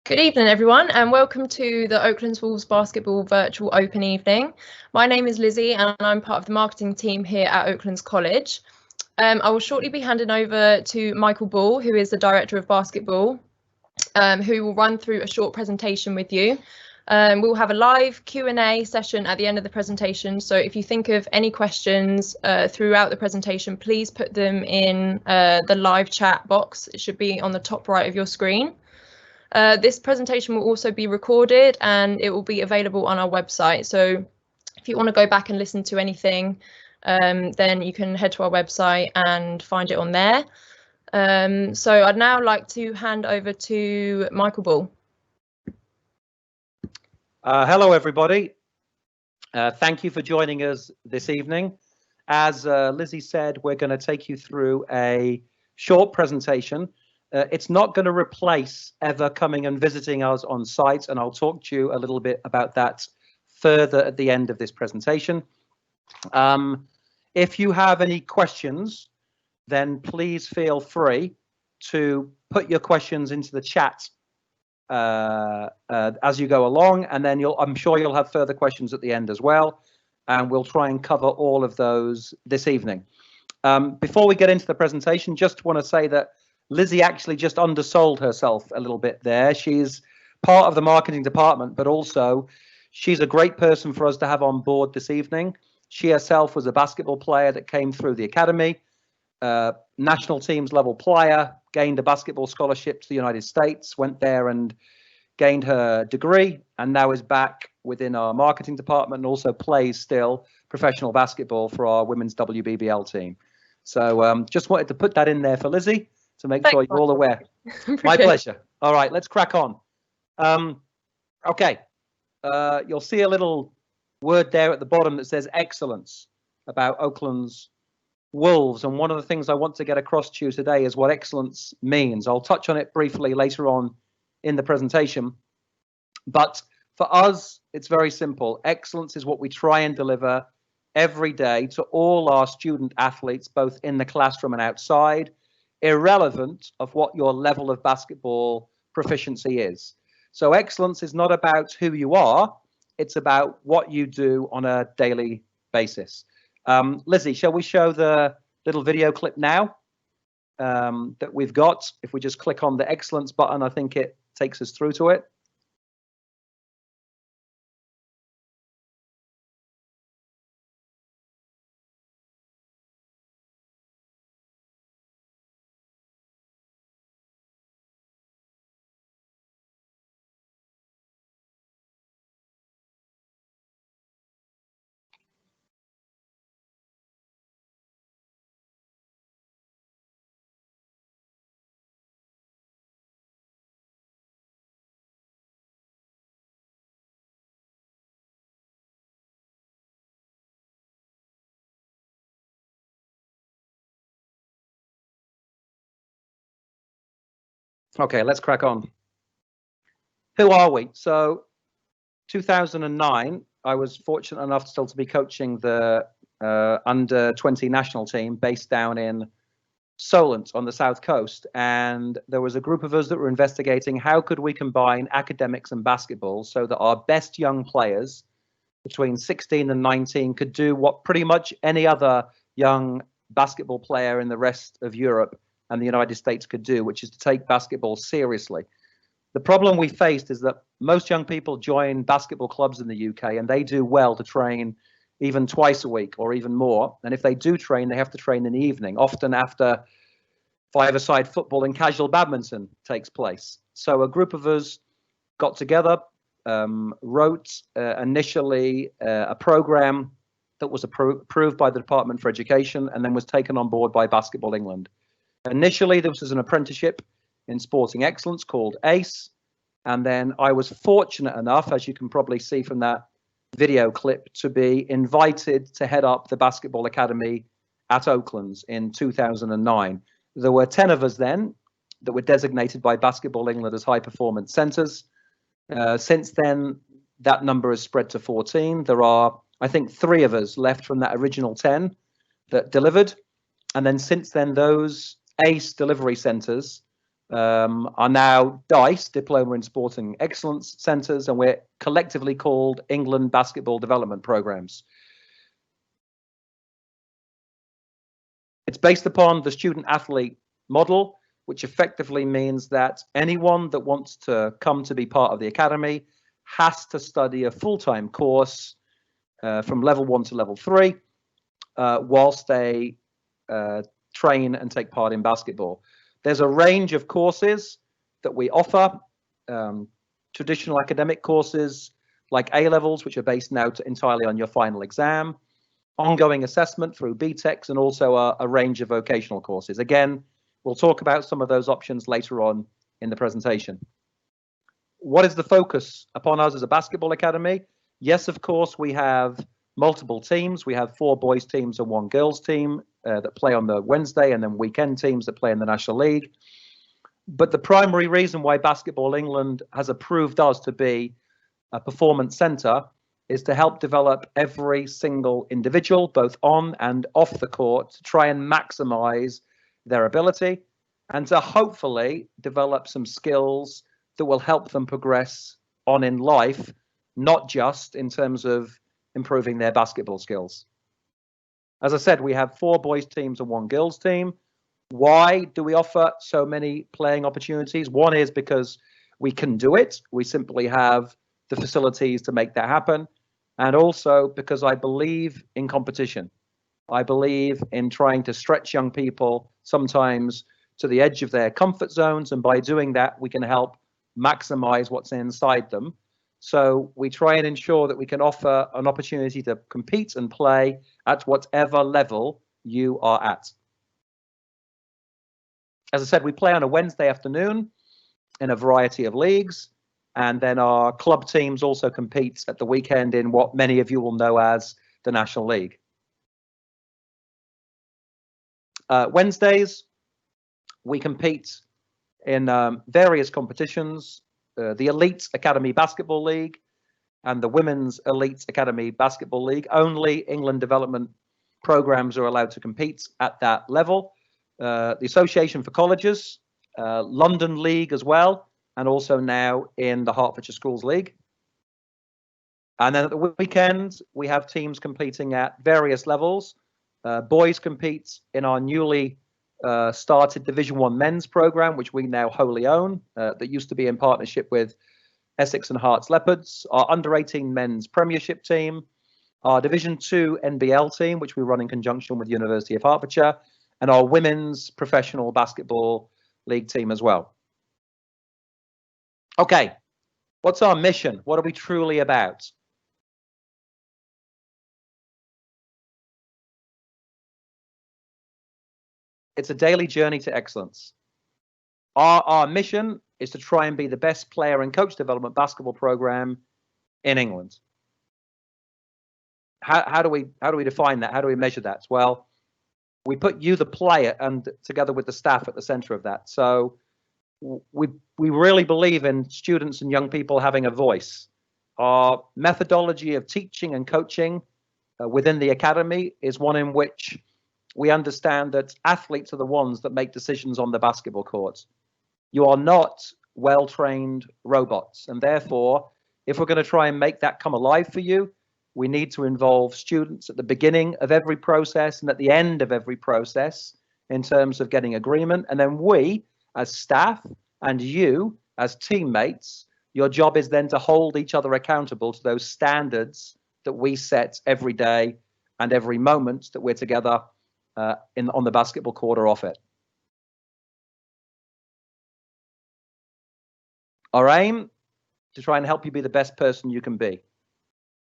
Good evening, everyone, and welcome to the Oaklands Wolves Basketball Virtual Open Evening. My name is Lizzie, and I'm part of the marketing team here at Oaklands College. I will shortly be handing over to Michael Ball, who is the Director of Basketball, who will run through a short presentation with you. We'll have a live Q&A session at the end of the presentation, so if you think of any questions throughout the presentation, please put them in the live chat box. It should be on the top right of your screen. This presentation will also be recorded and it will be available on our website. So if you want to go back and listen to anything, then you can head to our website and find it on there. So I'd now like to hand over to Michael Ball. Hello, everybody. Thank you for joining us this evening. As Lizzie said, we're going to take you through a short presentation. It's not going to replace ever coming and visiting us on site, and I'll talk to you a little bit about that further at the end of this presentation. If you have any questions, then please feel free to put your questions into the chat as you go along, and then I'm sure you'll have further questions at the end as well, and we'll try and cover all of those this evening. Before we get into the presentation, just want to say that Lizzie actually just undersold herself a little bit there. She's part of the marketing department, but also she's a great person for us to have on board this evening. She herself was a basketball player that came through the academy, national teams level player, gained a basketball scholarship to the United States, went there and gained her degree, and now is back within our marketing department and also plays still professional basketball for our women's WBBL team. So just wanted to put that in there for Lizzie, to make sure you're all aware. My pleasure. All right, let's crack on. Okay, you'll see a little word there at the bottom that says excellence about Oakland's Wolves. And one of the things I want to get across to you today is what excellence means. I'll touch on it briefly later on in the presentation. But for us, it's very simple. Excellence is what we try and deliver every day to all our student athletes, both in the classroom and outside, irrelevant of what your level of basketball proficiency is. So excellence is not about who you are, it's about what you do on a daily basis. Lizzie, shall we show the little video clip now that we've got? If we just click on the excellence button, I think it takes us through to it. Okay, let's crack on. Who are we? So 2009, I was fortunate enough still to be coaching the under 20 national team based down in Solent on the south coast. And there was a group of us that were investigating how could we combine academics and basketball so that our best young players between 16 and 19 could do what pretty much any other young basketball player in the rest of Europe and the United States could do, which is to take basketball seriously. The problem we faced is that most young people join basketball clubs in the UK and they do well to train even twice a week or even more. And if they do train, they have to train in the evening, often after five-a-side football and casual badminton takes place. So a group of us got together, wrote initially a program that was approved by the Department for Education and then was taken on board by Basketball England. Initially, this was an apprenticeship in sporting excellence called ACE. And then I was fortunate enough, as you can probably see from that video clip, to be invited to head up the basketball academy at Oaklands in 2009. There were 10 of us then that were designated by Basketball England as high performance centers. Since then, that number has spread to 14. There are, I think, 3 of us left from that original 10 that delivered. And then since then, those ACE delivery centers are now DICE, Diploma in Sporting Excellence Centres, and we're collectively called England Basketball Development Programmes. It's based upon the student-athlete model, which effectively means that anyone that wants to come to be part of the academy has to study a full-time course from level 1 to level 3 whilst they train and take part in basketball. There's a range of courses that we offer, traditional academic courses like A-levels, which are based now entirely on your final exam, ongoing assessment through BTECs, and also a range of vocational courses. Again, we'll talk about some of those options later on in the presentation. What is the focus upon us as a basketball academy? Yes, of course, we have multiple teams. We have 4 boys teams and 1 girls team that play on the Wednesday, and then weekend teams that play in the National League. But the primary reason why Basketball England has approved us to be a performance centre is to help develop every single individual, both on and off the court, to try and maximize their ability and to hopefully develop some skills that will help them progress on in life, not just in terms of improving their basketball skills. As I said, we have 4 boys teams and 1 girls team. Why do we offer so many playing opportunities? One is because we can do it. We simply have the facilities to make that happen. And also because I believe in competition. I believe in trying to stretch young people sometimes to the edge of their comfort zones. And by doing that, we can help maximize what's inside them. So we try and ensure that we can offer an opportunity to compete and play at whatever level you are at. As I said, we play on a Wednesday afternoon in a variety of leagues. And then our club teams also compete at the weekend in what many of you will know as the National League. Wednesdays, we compete in various competitions, the Elite Academy Basketball League and the Women's Elite Academy Basketball League. Only England development programs are allowed to compete at that level. The Association for Colleges, London League as well, and also now in the Hertfordshire Schools League. And then at the weekend, we have teams competing at various levels. Boys compete in our newly started Division 1 men's program, which we now wholly own, that used to be in partnership with Essex and Hearts Leopards, our under-18 men's Premiership team, our Division 2 NBL team, which we run in conjunction with University of Hertfordshire, and our women's professional basketball league team as well. Okay, what's our mission? What are we truly about? It's a daily journey to excellence. Our mission is to try and be the best player and coach development basketball program in England. How do we define that? How do we measure that? Well, we put you, the player, and together with the staff at the center of that. So we really believe in students and young people having a voice. Our methodology of teaching and coaching within the academy is one in which we understand that athletes are the ones that make decisions on the basketball court. You are not well-trained robots, and therefore, if we're going to try and make that come alive for you, we need to involve students at the beginning of every process and at the end of every process in terms of getting agreement. And then we, as staff, and you, as teammates, your job is then to hold each other accountable to those standards that we set every day and every moment that we're together on the basketball court or off it. Our aim, to try and help you be the best person you can be.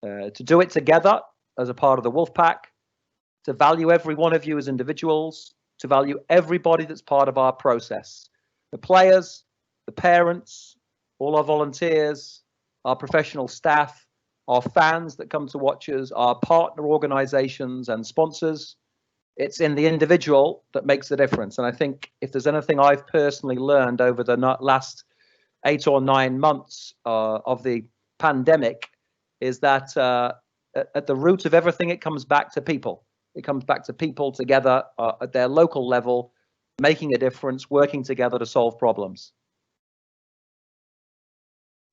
To do it together as a part of the Wolfpack, to value every one of you as individuals, to value everybody that's part of our process. The players, the parents, all our volunteers, our professional staff, our fans that come to watch us, our partner organizations and sponsors. It's in the individual that makes the difference. And I think if there's anything I've personally learned over the last 8 or 9 months of the pandemic, is that at the root of everything, it comes back to people. It comes back to people together at their local level, making a difference, working together to solve problems.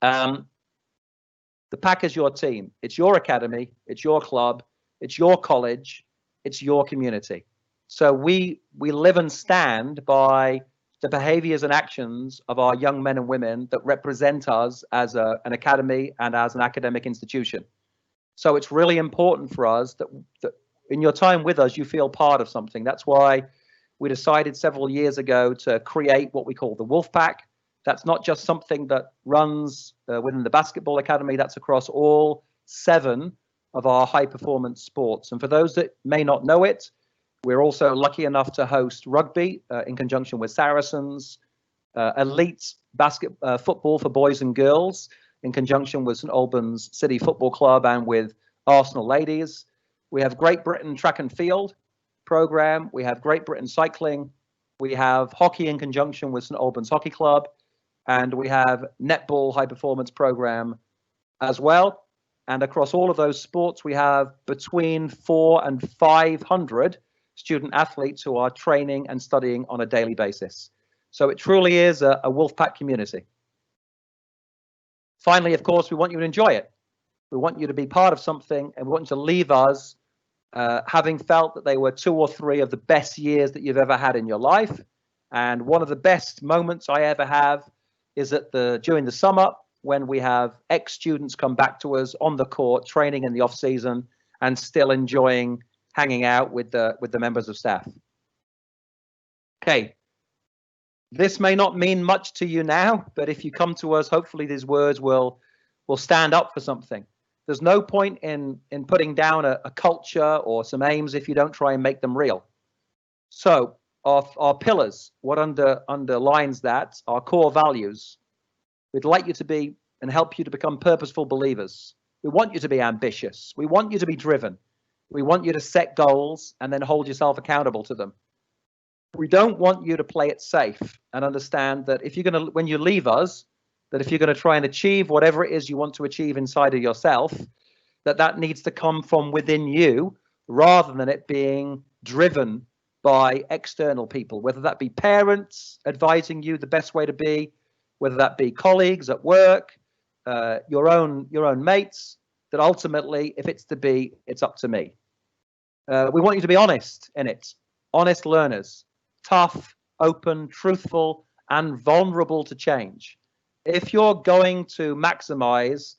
The pack is your team. It's your academy. It's your club. It's your college. It's your community. So we live and stand by the behaviors and actions of our young men and women that represent us as an academy and as an academic institution. So it's really important for us that in your time with us, you feel part of something. That's why we decided several years ago to create what we call the Wolfpack. That's not just something that runs within the basketball academy. That's across all 7 of our high performance sports. And for those that may not know it, we're also lucky enough to host rugby in conjunction with Saracens, elite football for boys and girls in conjunction with St Albans City Football Club and with Arsenal Ladies. We have Great Britain track and field program. We have Great Britain cycling. We have hockey in conjunction with St Albans Hockey Club. And we have netball high performance program as well. And across all of those sports, we have between 400 and 500 student athletes who are training and studying on a daily basis. So it truly is a Wolfpack community. Finally, of course, we want you to enjoy it. We want you to be part of something, and we want you to leave us having felt that they were 2 or 3 of the best years that you've ever had in your life. And one of the best moments I ever have is during the summer, when we have ex-students come back to us on the court, training in the off season, and still enjoying hanging out with the members of staff. Okay, this may not mean much to you now, but if you come to us, hopefully these words will stand up for something. There's no point in putting down a culture or some aims if you don't try and make them real. So our pillars, what underlines that, our core values. We'd like you to be and help you to become purposeful believers. We want you to be ambitious. We want you to be driven. We want you to set goals and then hold yourself accountable to them. We don't want you to play it safe and understand that if you're going to, when you leave us, that if you're going to try and achieve whatever it is you want to achieve inside of yourself, that needs to come from within you rather than it being driven by external people, whether that be parents advising you the best way to be, whether that be colleagues at work, your own mates, that ultimately, if it's to be, it's up to me. We want you to be honest in it, honest learners, tough, open, truthful, and vulnerable to change. If you're going to maximize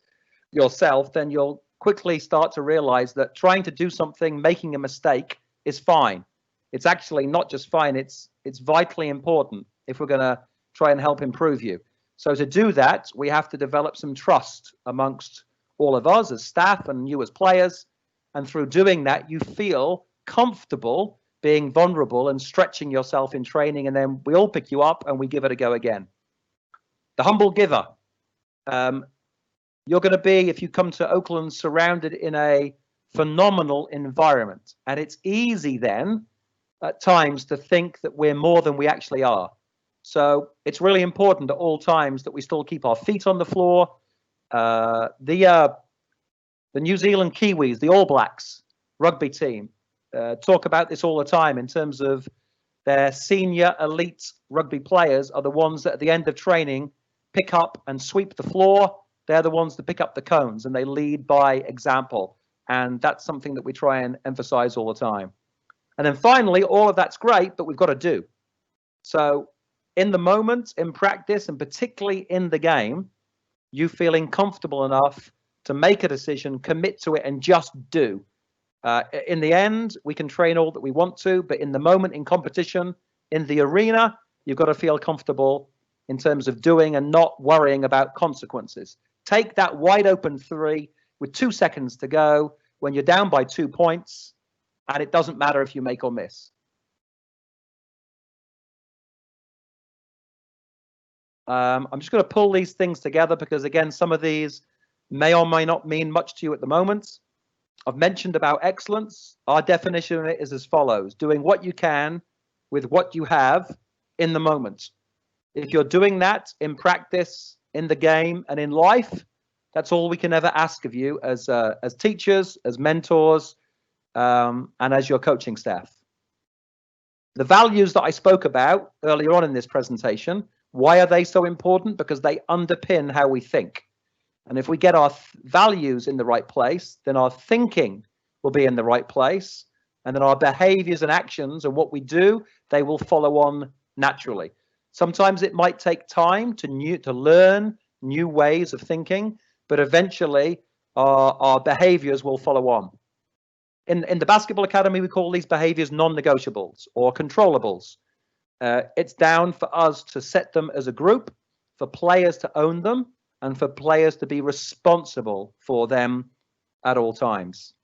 yourself, then you'll quickly start to realize that trying to do something, making a mistake is fine. It's actually not just fine, it's vitally important if we're going to try and help improve you. So to do that, we have to develop some trust amongst all of us as staff and you as players. And through doing that, you feel comfortable being vulnerable and stretching yourself in training. And then we all pick you up and we give it a go again. The humble giver. You're going to be, if you come to Oakland, surrounded in a phenomenal environment. And it's easy then at times to think that we're more than we actually are. So it's really important at all times that we still keep our feet on the floor. The New Zealand Kiwis, the All Blacks rugby team, talk about this all the time in terms of their senior elite rugby players are the ones that at the end of training pick up and sweep the floor. They're the ones that pick up the cones and they lead by example. And that's something that we try and emphasize all the time. And then finally, all of that's great, but we've got to do. So in the moment, in practice, and particularly in the game, you feeling comfortable enough to make a decision, commit to it, and just do. In the end, we can train all that we want to, but in the moment, in competition, in the arena, you've got to feel comfortable in terms of doing and not worrying about consequences. Take that wide open 3 with 2 seconds to go when you're down by 2 points, and it doesn't matter if you make or miss. I'm just going to pull these things together because, again, some of these may or may not mean much to you at the moment. I've mentioned about excellence. Our definition of it is as follows: doing what you can with what you have in the moment. If you're doing that in practice, in the game, and in life, that's all we can ever ask of you as teachers, as mentors, and as your coaching staff. The values that I spoke about earlier on in this presentation, why are they so important? Because they underpin how we think. And if we get our values in the right place, then our thinking will be in the right place. And then our behaviors and actions and what we do, they will follow on naturally. Sometimes it might take time to learn new ways of thinking, but eventually our behaviors will follow on. In the basketball academy, we call these behaviors non-negotiables or controllables. It's down for us to set them as a group, for players to own them, and for players to be responsible for them at all times.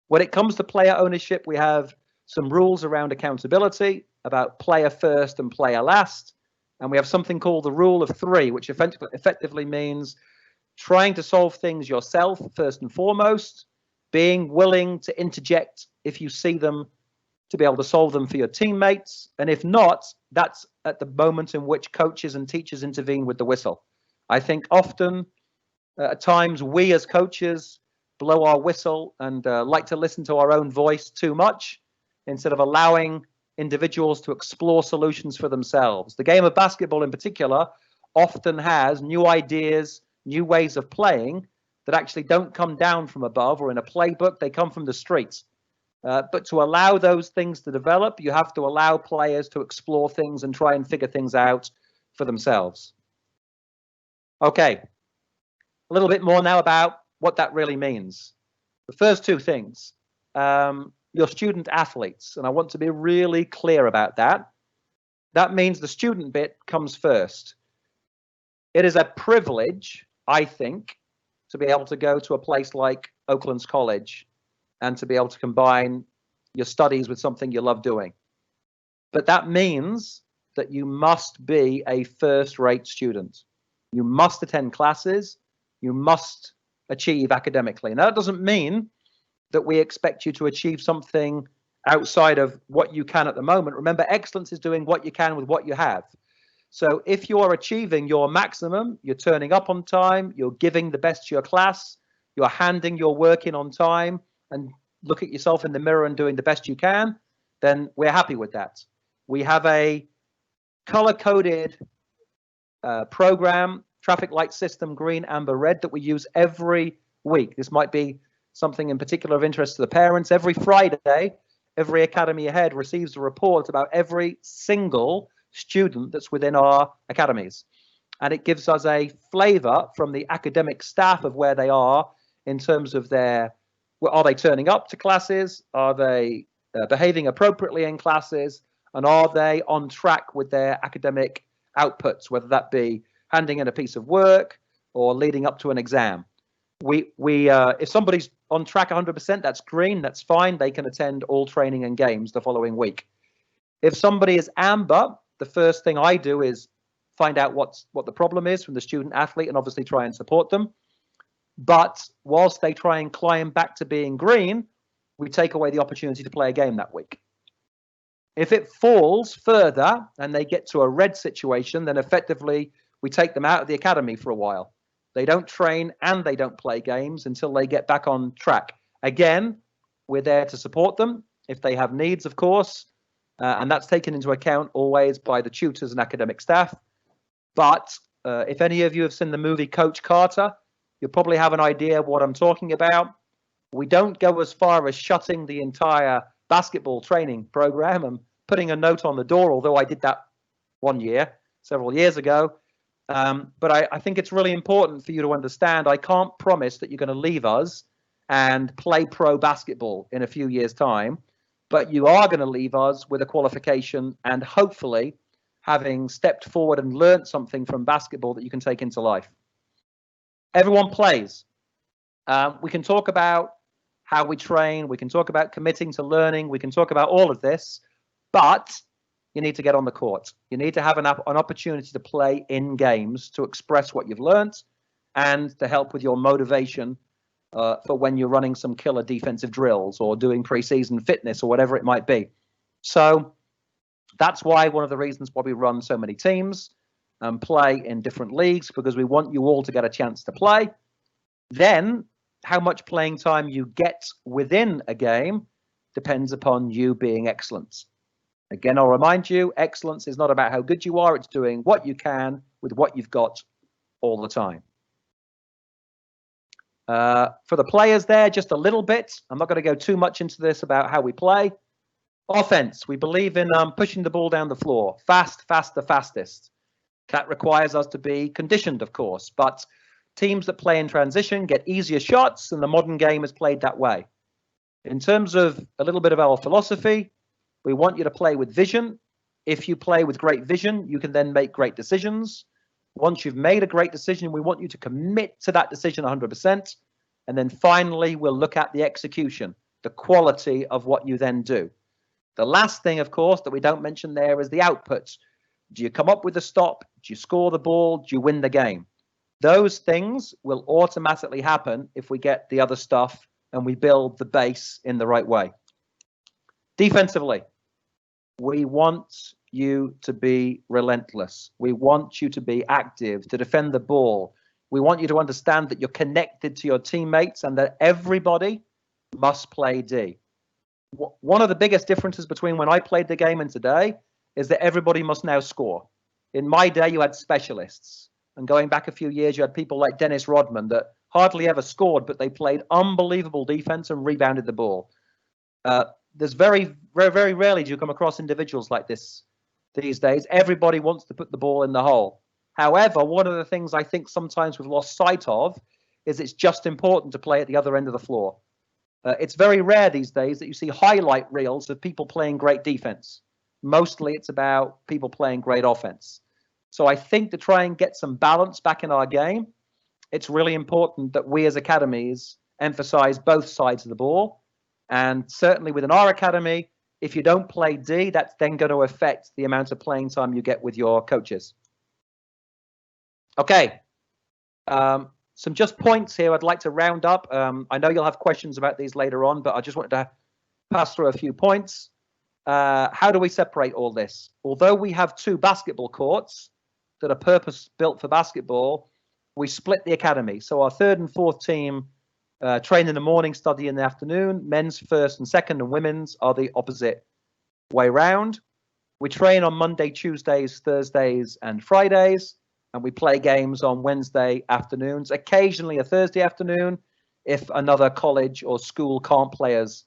When it comes to player ownership, we have some rules around accountability, about player first and player last. And we have something called the rule of three, which effectively means trying to solve things yourself first and foremost, being willing to interject if you see them to be able to solve them for your teammates. And if not, that's at the moment in which coaches and teachers intervene with the whistle. I think often at times we as coaches blow our whistle and like to listen to our own voice too much instead of allowing individuals to explore solutions for themselves. The game of basketball in particular often has new ideas, new ways of playing that actually don't come down from above or in a playbook, they come from the streets. But to allow those things to develop, you have to allow players to explore things and try and figure things out for themselves. Okay, a little bit more now about what that really means. The first two things, your student athletes, and I want to be really clear about that. That means the student bit comes first. It is a privilege, I think, to be able to go to a place like Oaklands College and to be able to combine your studies with something you love doing. But that means that you must be a first-rate student. You must attend classes. You must achieve academically. Now, that doesn't mean that we expect you to achieve something outside of what you can at the moment. Remember, excellence is doing what you can with what you have. So if you're achieving your maximum, you're turning up on time, you're giving the best to your class, you're handing your work in on time, and look at yourself in the mirror and doing the best you can, then we're happy with that. We have a color-coded program, traffic light system, green, amber, red, that we use every week. This might be something in particular of interest to the parents. Every Friday, every academy ahead receives a report about every single student that's within our academies. And it gives us a flavor from the academic staff of where they are in terms of are they turning up to classes? Are they behaving appropriately in classes? And are they on track with their academic outputs, whether that be handing in a piece of work or leading up to an exam? If somebody's on track 100%, that's green, that's fine. They can attend all training and games the following week. If somebody is amber, the first thing I do is find out what the problem is from the student athlete and obviously try and support them. But whilst they try and climb back to being green, we take away the opportunity to play a game that week. If it falls further and they get to a red situation, then effectively we take them out of the academy for a while. They don't train and they don't play games until they get back on track. Again, we're there to support them if they have needs, of course, and that's taken into account always by the tutors and academic staff. But if any of you have seen the movie Coach Carter, you'll probably have an idea of what I'm talking about. We don't go as far as shutting the entire basketball training program and putting a note on the door, although I did that one year, several years ago. But I think it's really important for you to understand I can't promise that you're going to leave us and play pro basketball in a few years' time, but you are going to leave us with a qualification and hopefully having stepped forward and learned something from basketball that you can take into life. Everyone plays. We can talk about how we train. We can talk about committing to learning. We can talk about all of this, but you need to get on the court. You need to have an opportunity to play in games, to express what you've learned and to help with your motivation for when you're running some killer defensive drills or doing preseason fitness or whatever it might be. So that's why one of the reasons why we run so many teams and play in different leagues, because we want you all to get a chance to play. Then how much playing time you get within a game depends upon you being excellent. Again, I'll remind you, excellence is not about how good you are. It's doing what you can with what you've got all the time. For the players there, just a little bit. I'm not going to go too much into this about how we play. Offense, we believe in pushing the ball down the floor. Fast, faster, fastest. That requires us to be conditioned, of course, but teams that play in transition get easier shots, and the modern game is played that way. In terms of a little bit of our philosophy, we want you to play with vision. If you play with great vision, you can then make great decisions. Once you've made a great decision, we want you to commit to that decision 100%. And then finally, we'll look at the execution, the quality of what you then do. The last thing, of course, that we don't mention there is the output. Do you come up with a stop? Do you score the ball? Do you win the game? Those things will automatically happen if we get the other stuff and we build the base in the right way. Defensively, we want you to be relentless. We want you to be active, to defend the ball. We want you to understand that you're connected to your teammates and that everybody must play D. One of the biggest differences between when I played the game and today is that everybody must now score. In my day, you had specialists. And going back a few years, you had people like Dennis Rodman that hardly ever scored, but they played unbelievable defense and rebounded the ball. There's very rarely do you come across individuals like this these days. Everybody wants to put the ball in the hole. However, one of the things I think sometimes we've lost sight of is it's just important to play at the other end of the floor. It's very rare these days that you see highlight reels of people playing great defense. Mostly it's about people playing great offense. So I think to try and get some balance back in our game, it's really important that we as academies emphasize both sides of the ball. And certainly within our academy, if you don't play D, that's then going to affect the amount of playing time you get with your coaches. Okay, some just points here I'd like to round up. I know you'll have questions about these later on, but I just wanted to pass through a few points. How do we separate all this? Although we have 2 basketball courts that are purpose-built for basketball, we split the academy. So our 3rd and 4th team train in the morning, study in the afternoon. Men's 1st and 2nd and women's are the opposite way round. We train on Monday, Tuesdays, Thursdays and Fridays, and we play games on Wednesday afternoons, occasionally a Thursday afternoon if another college or school can't play us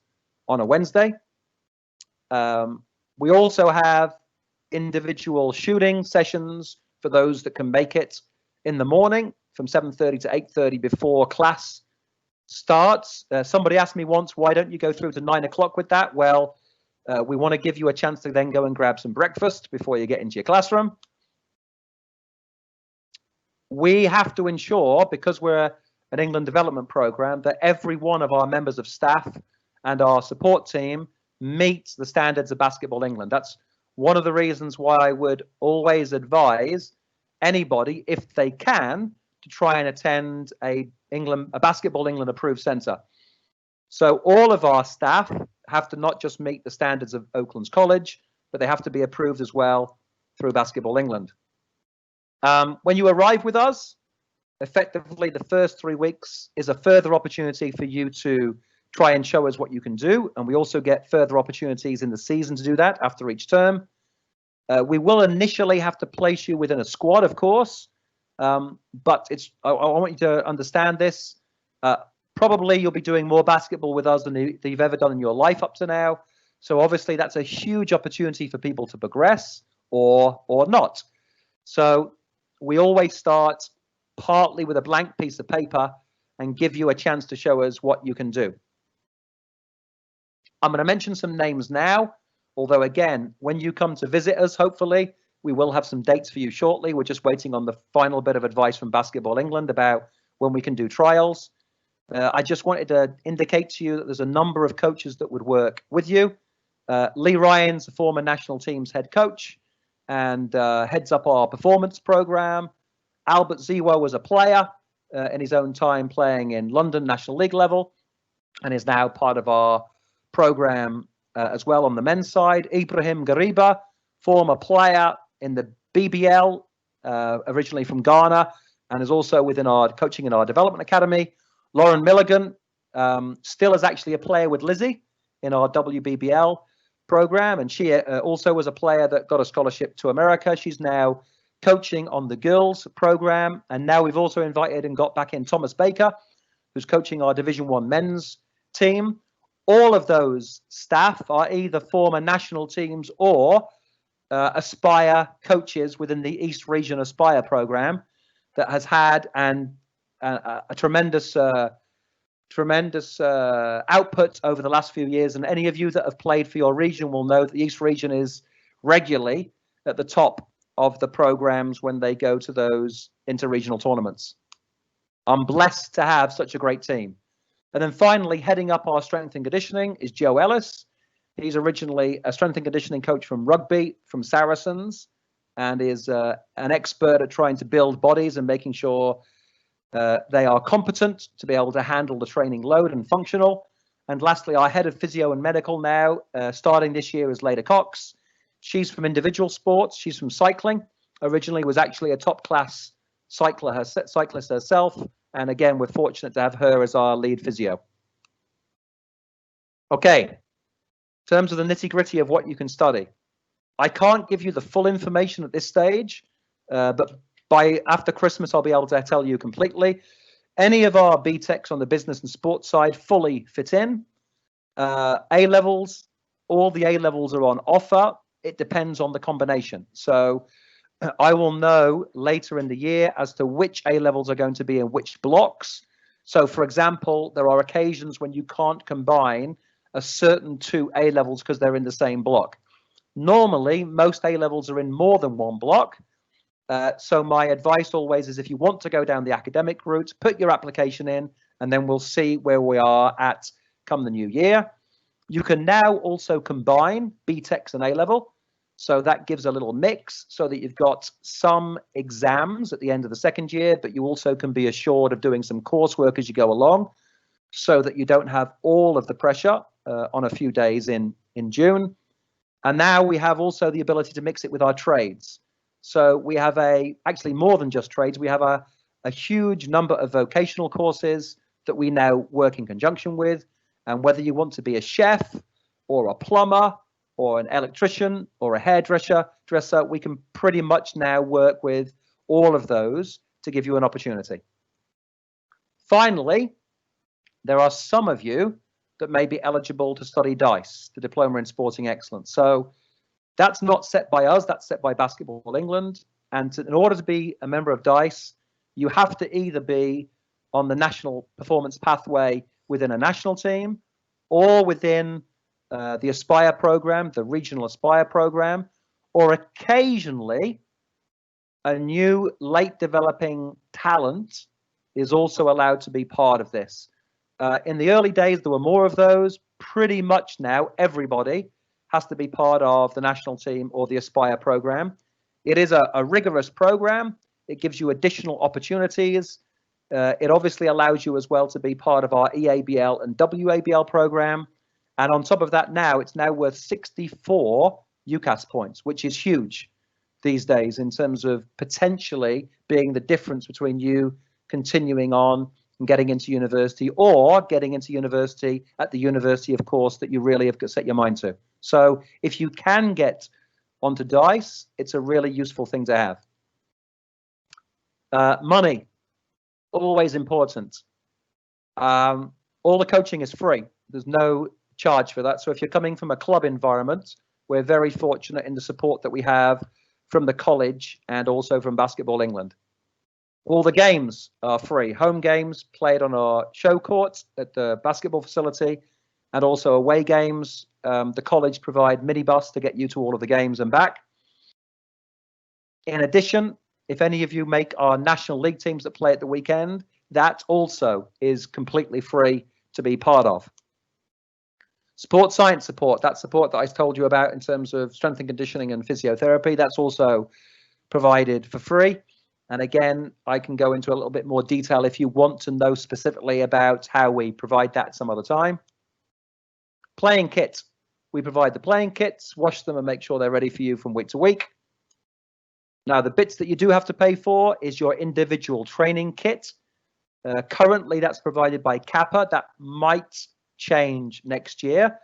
on a Wednesday. We also have individual shooting sessions for those that can make it in the morning from 7:30 to 8:30 before class starts. Somebody asked me once, why don't you go through to 9 o'clock with that? Well, we want to give you a chance to then go and grab some breakfast before you get into your classroom. We have to ensure, because we're an England development program, that every one of our members of staff and our support team meets the standards of Basketball England. That's one of the reasons why I would always advise anybody, if they can, to try and attend a Basketball England approved centre. So all of our staff have to not just meet the standards of Oaklands College, but they have to be approved as well through Basketball England. When you arrive with us, effectively the first 3 weeks is a further opportunity for you to try and show us what you can do. And we also get further opportunities in the season to do that after each term. We will initially have to place you within a squad, of course. But I want you to understand this. Probably you'll be doing more basketball with us than you've ever done in your life up to now. So obviously that's a huge opportunity for people to progress or not. So we always start partly with a blank piece of paper and give you a chance to show us what you can do. I'm going to mention some names now, although again, when you come to visit us, hopefully, we will have some dates for you shortly. We're just waiting on the final bit of advice from Basketball England about when we can do trials. I just wanted to indicate to you that there's a number of coaches that would work with you. Lee Ryan's the former national team's head coach and heads up our performance program. Albert Ziwa was a player in his own time playing in London National League level and is now part of our program as well on the men's side. Ibrahim Gariba, former player in the BBL, originally from Ghana, and is also within our coaching in our development academy. Lauren Milligan still is actually a player with Lizzie in our WBBL, program, and she also was a player that got a scholarship to America. She's now coaching on the girls program, and now we've also invited and got back in Thomas Baker, who's coaching our Division 1 men's team. All of those staff are either former national teams or Aspire coaches within the East Region Aspire program that has had a tremendous output over the last few years. And any of you that have played for your region will know that the East Region is regularly at the top of the programs when they go to those interregional tournaments. I'm blessed to have such a great team. And then finally, heading up our strength and conditioning is Joe Ellis. He's originally a strength and conditioning coach from rugby, from Saracens, and is an expert at trying to build bodies and making sure they are competent to be able to handle the training load and functional. And lastly, our head of physio and medical now, starting this year, is Leda Cox. She's from individual sports. She's from cycling. Originally was actually a top-class cyclist herself. And again, we're fortunate to have her as our lead physio. Okay, in terms of the nitty-gritty of what you can study, I can't give you the full information at this stage, but after Christmas, I'll be able to tell you completely. Any of our BTECs on the business and sports side fully fit in. A-levels, all the A-levels are on offer. It depends on the combination. So I will know later in the year as to which A-levels are going to be in which blocks. So, for example, there are occasions when you can't combine a certain two A-levels because they're in the same block. Normally, most A-levels are in more than one block. So my advice always is if you want to go down the academic route, put your application in, and then we'll see where we are at come the new year. You can now also combine BTECs and A-level. So that gives a little mix so that you've got some exams at the end of the second year, but you also can be assured of doing some coursework as you go along so that you don't have all of the pressure on a few days in June. And now we have also the ability to mix it with our trades. So we have actually more than just trades. We have a huge number of vocational courses that we now work in conjunction with. And whether you want to be a chef or a plumber or an electrician or a hairdresser, we can pretty much now work with all of those to give you an opportunity. Finally, there are some of you that may be eligible to study DICE, the Diploma in Sporting Excellence. So that's not set by us, that's set by Basketball England. And in order to be a member of DICE, you have to either be on the national performance pathway within a national team or within the Aspire program, the regional Aspire program, or occasionally a new late developing talent is also allowed to be part of this. In the early days, there were more of those. Pretty much now, everybody has to be part of the national team or the Aspire program. It is a rigorous program. It gives you additional opportunities. It obviously allows you as well to be part of our EABL and WABL program. And on top of that now, it's now worth 64 UCAS points, which is huge these days in terms of potentially being the difference between you continuing on and getting into university or getting into university at the university, of course, that you really have set your mind to. So if you can get onto DICE, it's a really useful thing to have. Money, always important. All the coaching is free. There's no charge for that. So if you're coming from a club environment, we're very fortunate in the support that we have from the college and also from Basketball England. All the games are free. Home games played on our show court at the basketball facility, and also away games. The college provide minibus to get you to all of the games and back. In addition, if any of you make our National League teams that play at the weekend, that also is completely free to be part of. Sports science support, that support that I told you about in terms of strength and conditioning and physiotherapy, that's also provided for free. And again, I can go into a little bit more detail if you want to know specifically about how we provide that some other time. Playing kits. We provide the playing kits, wash them and make sure they're ready for you from week to week. Now, the bits that you do have to pay for is your individual training kit. Currently, that's provided by Kappa. That might change next year.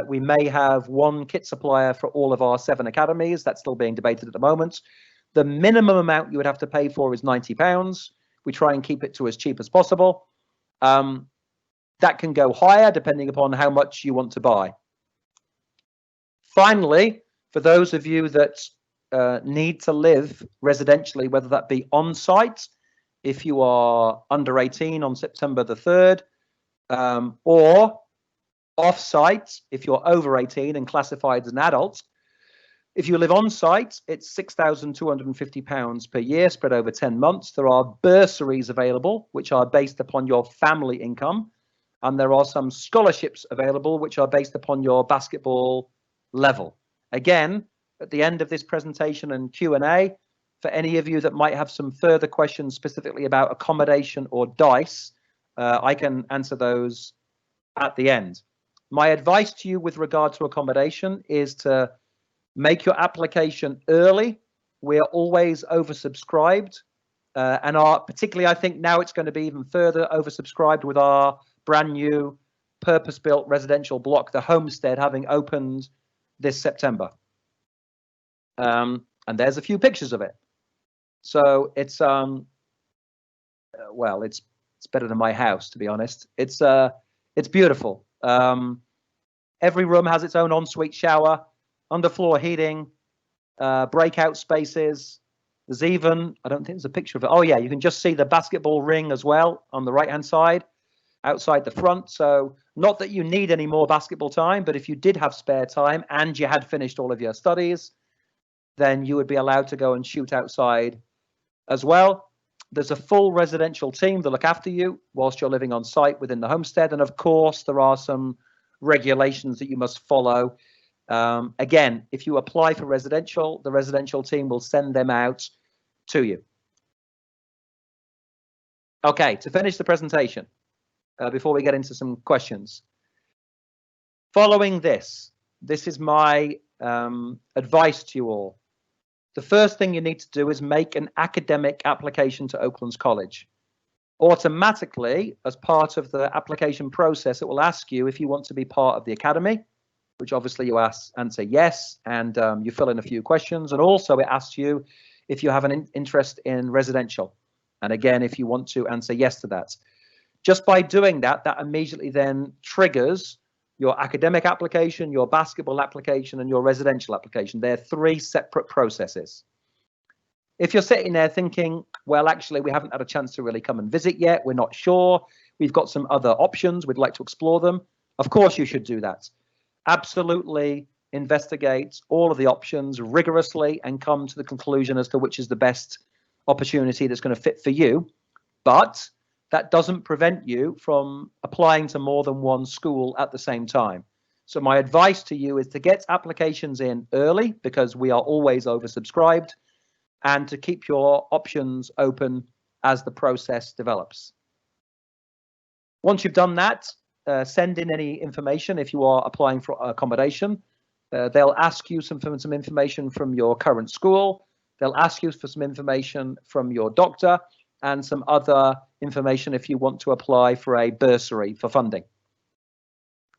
We may have one kit supplier for all of our 7 academies. That's still being debated at the moment. The minimum amount you would have to pay for is £90. We try and keep it to as cheap as possible. That can go higher depending upon how much you want to buy. Finally, for those of you that need to live residentially, whether that be on site, if you are under 18 on September the 3rd, or off site, if you're over 18 and classified as an adult. If you live on site, it's £6,250 per year spread over 10 months. There are bursaries available, which are based upon your family income. And there are some scholarships available, which are based upon your basketball level. Again, at the end of this presentation and Q&A, for any of you that might have some further questions specifically about accommodation or dice, I can answer those at the end. My advice to you with regard to accommodation is to make your application early. We're always oversubscribed, and particularly I think now it's going to be even further oversubscribed with our brand new purpose-built residential block, the Homestead, having opened this September. And there's a few pictures of it. So it's well, it's better than my house, to be honest. It's beautiful. Every room has its own ensuite shower, underfloor heating, breakout spaces. There's even, I don't think there's a picture of it. Oh yeah, you can just see the basketball ring as well on the right-hand side, outside the front. So not that you need any more basketball time, but if you did have spare time and you had finished all of your studies, then you would be allowed to go and shoot outside as well. There's a full residential team that look after you whilst you're living on site within the homestead. And of course, there are some regulations that you must follow. Again, if you apply for residential, the residential team will send them out to you. Okay, to finish the presentation, before we get into some questions. Following this is my advice to you all. The first thing you need to do is make an academic application to Oaklands College. Automatically, as part of the application process, it will ask you if you want to be part of the academy, which obviously you answer yes, and you fill in a few questions. And also it asks you if you have an interest in residential. And again, if you want to answer yes to that. Just by doing that, that immediately then triggers your academic application, your basketball application, and your residential application. They're 3 separate processes. If you're sitting there thinking, well, actually, we haven't had a chance to really come and visit yet, we're not sure, we've got some other options, we'd like to explore them, of course you should do that. Absolutely investigate all of the options rigorously and come to the conclusion as to which is the best opportunity that's going to fit for you. But that doesn't prevent you from applying to more than one school at the same time. So my advice to you is to get applications in early, because we are always oversubscribed, and to keep your options open as the process develops. Once you've done that, send in any information if you are applying for accommodation. They'll ask you some information from your current school. They'll ask you for some information from your doctor and some other information if you want to apply for a bursary for funding.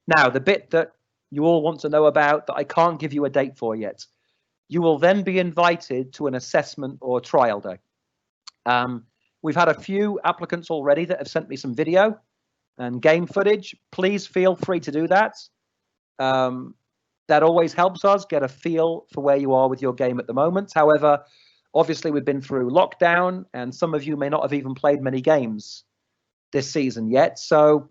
Now, the bit that you all want to know about that I can't give you a date for yet. You will then be invited to an assessment or trial day. We've had a few applicants already that have sent me some video and game footage. Please feel free to do that. That always helps us get a feel for where you are with your game at the moment. However, obviously we've been through lockdown and some of you may not have even played many games this season yet. So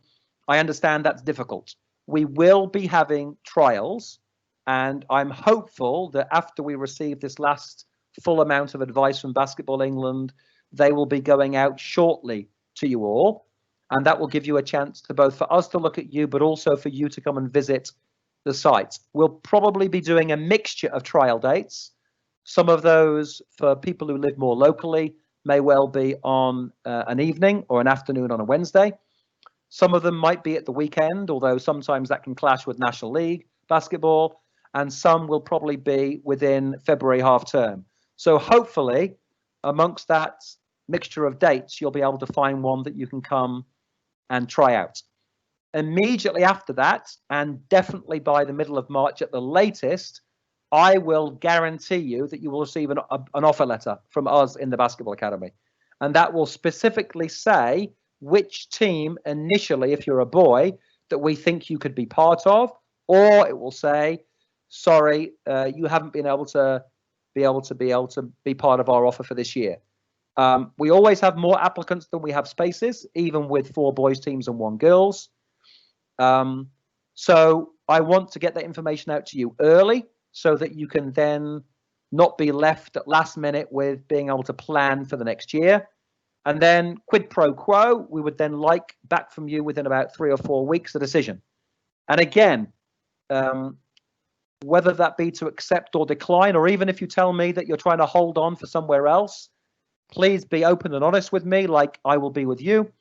I understand that's difficult. We will be having trials, and I'm hopeful that after we receive this last full amount of advice from Basketball England, they will be going out shortly to you all. And that will give you a chance to both for us to look at you, but also for you to come and visit the site. We'll probably be doing a mixture of trial dates. Some of those for people who live more locally may well be on an evening or an afternoon on a Wednesday. Some of them might be at the weekend, although sometimes that can clash with National League basketball, and some will probably be within February half term. So hopefully amongst that mixture of dates, you'll be able to find one that you can come and try out. Immediately after that, and definitely by the middle of March at the latest, I will guarantee you that you will receive an offer letter from us in the Basketball Academy. And that will specifically say which team initially, if you're a boy, that we think you could be part of, or it will say, sorry, you haven't been able to be part of our offer for this year. We always have more applicants than we have spaces, even with 4 boys teams and 1 girls. So I want to get that information out to you early so that you can then not be left at last minute with being able to plan for the next year. And then quid pro quo, we would then like back from you within about 3 or 4 weeks the decision. And again, whether that be to accept or decline, or even if you tell me that you're trying to hold on for somewhere else, please be open and honest with me, like I will be with you.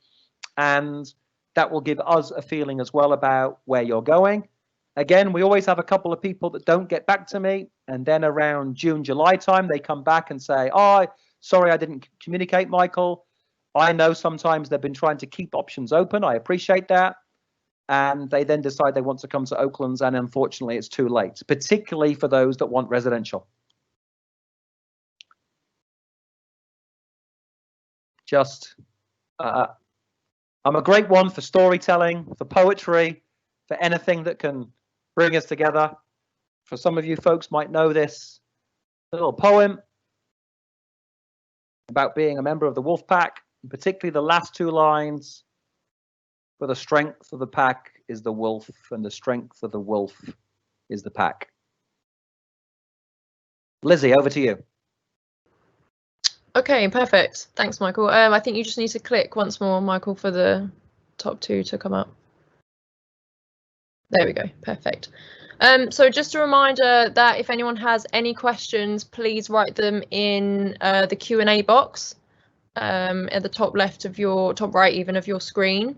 And that will give us a feeling as well about where you're going. Again, we always have a couple of people that don't get back to me. And then around June, July time, they come back and say, oh, sorry, I didn't communicate, Michael. I know sometimes they've been trying to keep options open. I appreciate that. And they then decide they want to come to Oaklands, and unfortunately it's too late, particularly for those that want residential. I'm a great one for storytelling, for poetry, for anything that can bring us together. For some of you folks might know this little poem about being a member of the Wolfpack, particularly the last 2 lines. For the strength of the pack is the wolf, and the strength of the wolf is the pack. Lizzie, over to you. Okay, perfect. Thanks, Michael. I think you just need to click once more, Michael, for the top 2 to come up. There we go. Perfect. So just a reminder that if anyone has any questions, please write them in the Q&A box at the top left of your, top right even of your screen.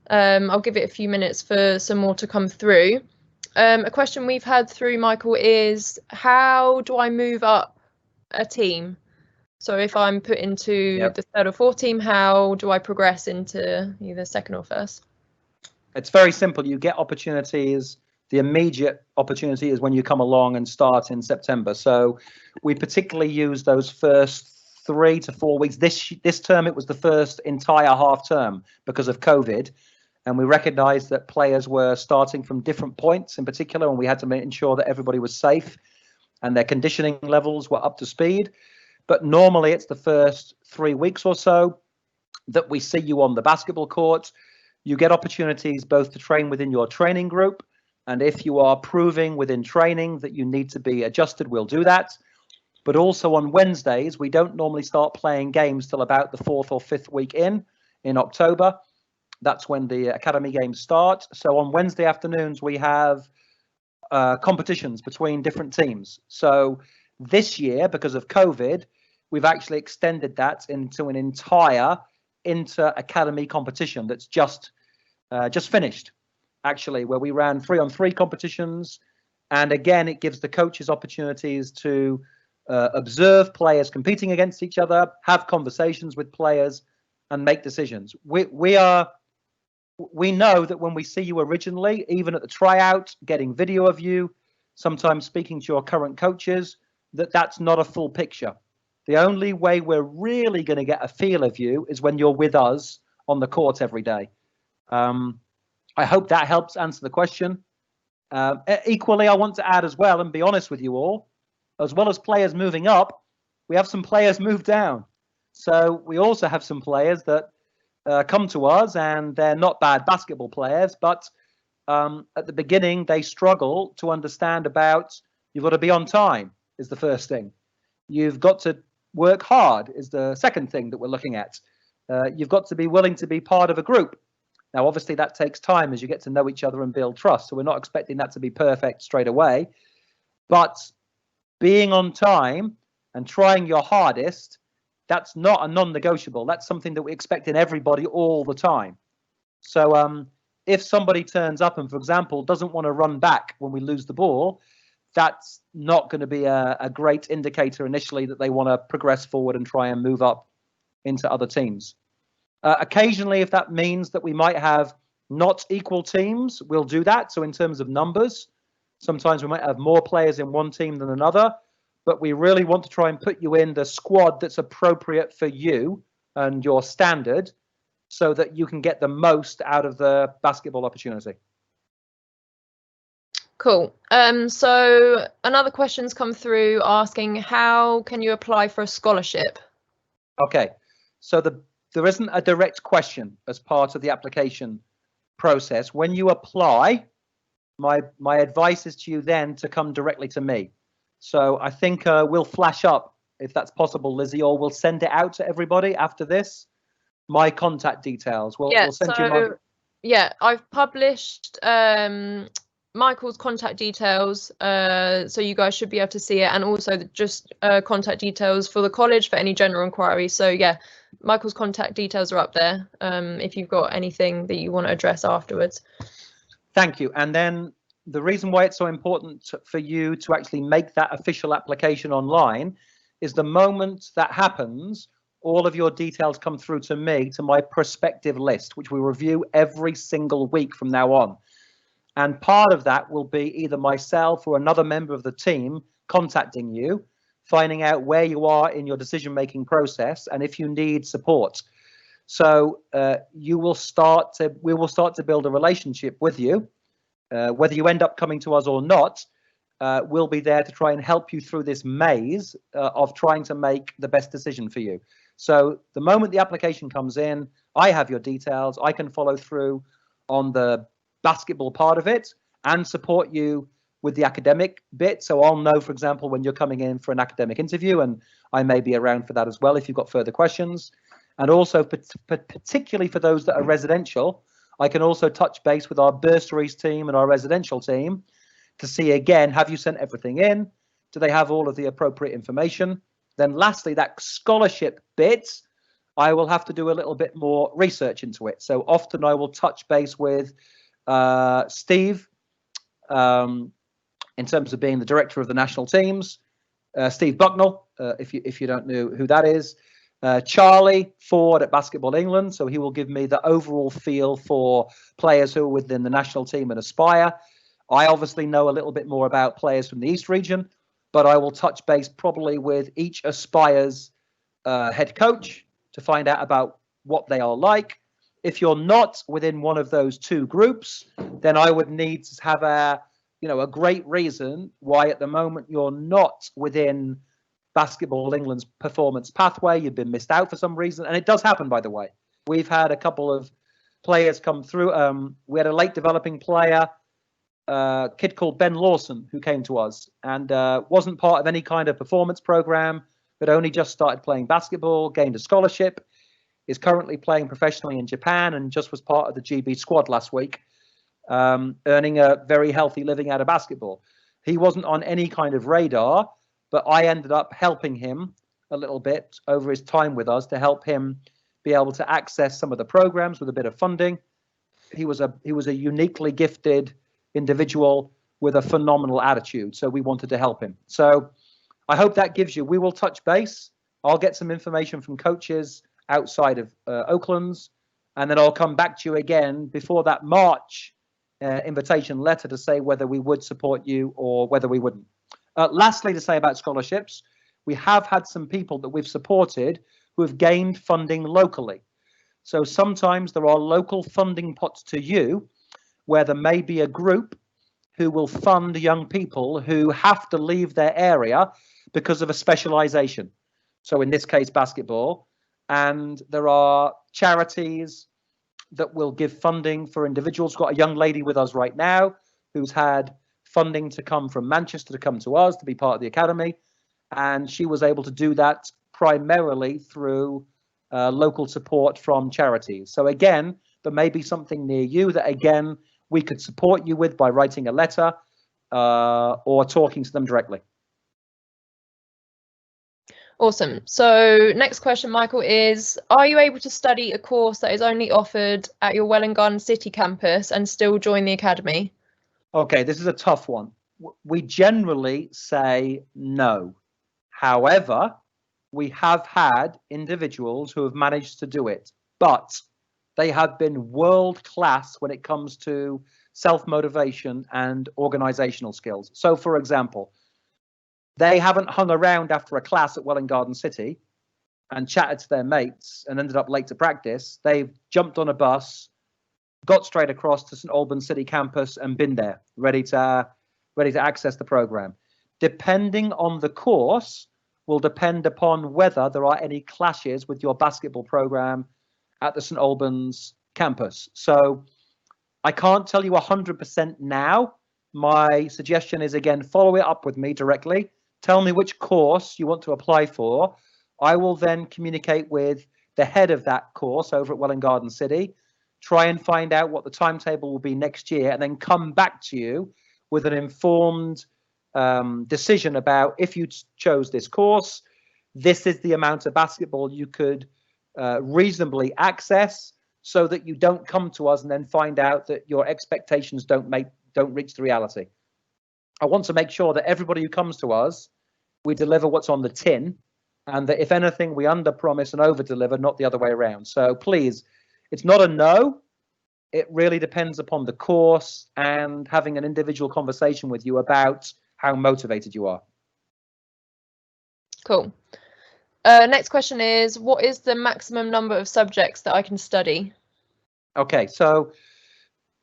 I'll give it a few minutes for some more to come through. A question we've had through, Michael, is how do I move up a team? So if I'm put into the 3rd or 4th team, how do I progress into either 2nd or 1st? It's very simple. You get opportunities. The immediate opportunity is when you come along and start in September. So we particularly use those first 3 to 4 weeks. This term, it was the first entire half term because of COVID. And we recognized that players were starting from different points in particular, and we had to ensure that everybody was safe and their conditioning levels were up to speed. But normally it's the first 3 weeks or so that we see you on the basketball court. You get opportunities both to train within your training group, and if you are proving within training that you need to be adjusted, we'll do that. But also on Wednesdays, we don't normally start playing games till about the 4th or 5th week in October. That's when the academy games start. So on Wednesday afternoons, we have competitions between different teams. So this year, because of COVID, we've actually extended that into an entire inter-academy competition that's just finished, actually, where we ran 3-on-3 competitions. And again, it gives the coaches opportunities to observe players competing against each other, have conversations with players, and make decisions. We know that when we see you originally, even at the tryout, getting video of you, sometimes speaking to your current coaches, that's not a full picture. The only way we're really going to get a feel of you is when you're with us on the court every day. I hope that helps answer the question. Equally, I want to add as well, and be honest with you all, as well as players moving up, we have some players move down. So we also have some players that come to us, and they're not bad basketball players, but at the beginning they struggle to understand about you've got to be on time is the first thing. You've got to work hard is the second thing that we're looking at. You've got to be willing to be part of a group. Now, obviously, that takes time as you get to know each other and build trust. So we're not expecting that to be perfect straight away. But being on time and trying your hardest, that's not a non-negotiable. That's something that we expect in everybody all the time. So if somebody turns up and, for example, doesn't want to run back when we lose the ball, that's not going to be a great indicator initially that they want to progress forward and try and move up into other teams. Occasionally, if that means that we might have not equal teams, we'll do that. So in terms of numbers, sometimes we might have more players in one team than another, but we really want to try and put you in the squad that's appropriate for you and your standard so that you can get the most out of the basketball opportunity. Cool. So another question's come through asking, how can you apply for a scholarship? Okay, so there isn't a direct question as part of the application process. When you apply, my advice is to you then to come directly to me. So I think we'll flash up, if that's possible, Lizzie, or we'll send it out to everybody after this. My contact details. We'll send you my. Yeah, I've published Michael's contact details, so you guys should be able to see it, and also just contact details for the college for any general inquiries. So yeah, Michael's contact details are up there if you've got anything that you want to address afterwards. Thank you. And then the reason why it's so important for you to actually make that official application online is the moment that happens, all of your details come through to me, to my prospective list, which we review every single week from now on. And part of that will be either myself or another member of the team contacting you, finding out where you are in your decision-making process and if you need support. So we will start to build a relationship with you. Whether you end up coming to us or not, we'll be there to try and help you through this maze of trying to make the best decision for you. So the moment the application comes in, I have your details. I can follow through on the basketball part of it and support you with the academic bit. So I'll know, for example, when you're coming in for an academic interview, and I may be around for that as well if you've got further questions. And also, particularly for those that are residential, I can also touch base with our bursaries team and our residential team to see, again, have you sent everything in? Do they have all of the appropriate information? Then lastly, that scholarship bit, I will have to do a little bit more research into it. So often I will touch base with Steve in terms of being the director of the national teams, Steve Bucknell, if you don't know who that is, Charlie Ford at Basketball England, so he will give me the overall feel for players who are within the national team and Aspire. I obviously know a little bit more about players from the East region, but I will touch base probably with each Aspire's head coach to find out about what they are like. If you're not within one of those two groups, then I would need to have a great reason why at the moment you're not within Basketball England's performance pathway. You've been missed out for some reason, and it does happen, by the way. We've had a couple of players come through. We had a late developing player, a kid called Ben Lawson, who came to us and wasn't part of any kind of performance program, but only just started playing basketball, gained a scholarship, is currently playing professionally in Japan, and just was part of the GB squad last week, earning a very healthy living out of basketball. He wasn't on any kind of radar, but I ended up helping him a little bit over his time with us to help him be able to access some of the programs with a bit of funding. He was a uniquely gifted individual with a phenomenal attitude, so we wanted to help him. So I hope that gives you. We will touch base. I'll get some information from coaches outside of Oaklands, and then I'll come back to you again before that March invitation letter to say whether we would support you or whether we wouldn't. Lastly, to say about scholarships, we have had some people that we've supported who have gained funding locally. So sometimes there are local funding pots to you where there may be a group who will fund young people who have to leave their area because of a specialization. So in this case, basketball. And there are charities that will give funding for individuals. We've got a young lady with us right now who's had funding to come from Manchester to come to us to be part of the academy, and she was able to do that primarily through local support from charities. So again, there may be something near you that again we could support you with by writing a letter or talking to them directly. Awesome. So next question, Michael, is, are you able to study a course that is only offered at your Welwyn Garden City campus and still join the academy? Okay, this is a tough one. We generally say no. However, we have had individuals who have managed to do it, but they have been world class when it comes to self-motivation and organizational skills. So, for example, they haven't hung around after a class at Welwyn Garden City and chatted to their mates and ended up late to practice. They've jumped on a bus, got straight across to St Albans City campus and been there, ready to access the program. Depending on the course will depend upon whether there are any clashes with your basketball program at the St Albans campus. So I can't tell you 100% now. My suggestion is, again, follow it up with me directly. Tell me which course you want to apply for. I will then communicate with the head of that course over at Welwyn Garden City, try and find out what the timetable will be next year, and then come back to you with an informed decision about, if you chose this course, this is the amount of basketball you could reasonably access, so that you don't come to us and then find out that your expectations don't reach the reality. I want to make sure that everybody who comes to us, we deliver what's on the tin, and that if anything, we under promise and over deliver, not the other way around. So please, it's not a no. It really depends upon the course and having an individual conversation with you about how motivated you are. Cool. Next question is, what is the maximum number of subjects that I can study? Okay, so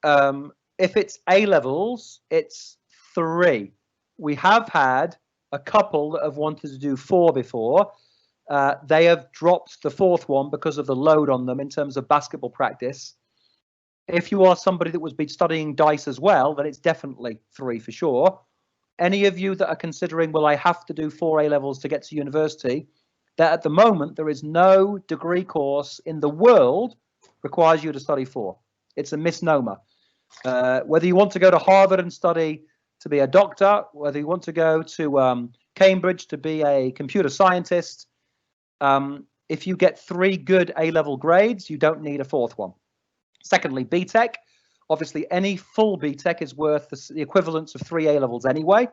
if it's A-levels, it's 3. We have had a couple that have wanted to do 4 before. They have dropped the 4th one because of the load on them in terms of basketball practice. If you are somebody that was be studying dice as well, then it's definitely 3 for sure. Any of you that are considering, will I have to do 4 A-levels to get to university, that at the moment there is no degree course in the world requires you to study 4. It's a misnomer. Whether you want to go to Harvard and study to be a doctor, whether you want to go to Cambridge to be a computer scientist, if you get 3 good A-level grades, you don't need a 4th one. Secondly, BTEC. Obviously, any full BTEC is worth the equivalence of 3 A-levels anyway.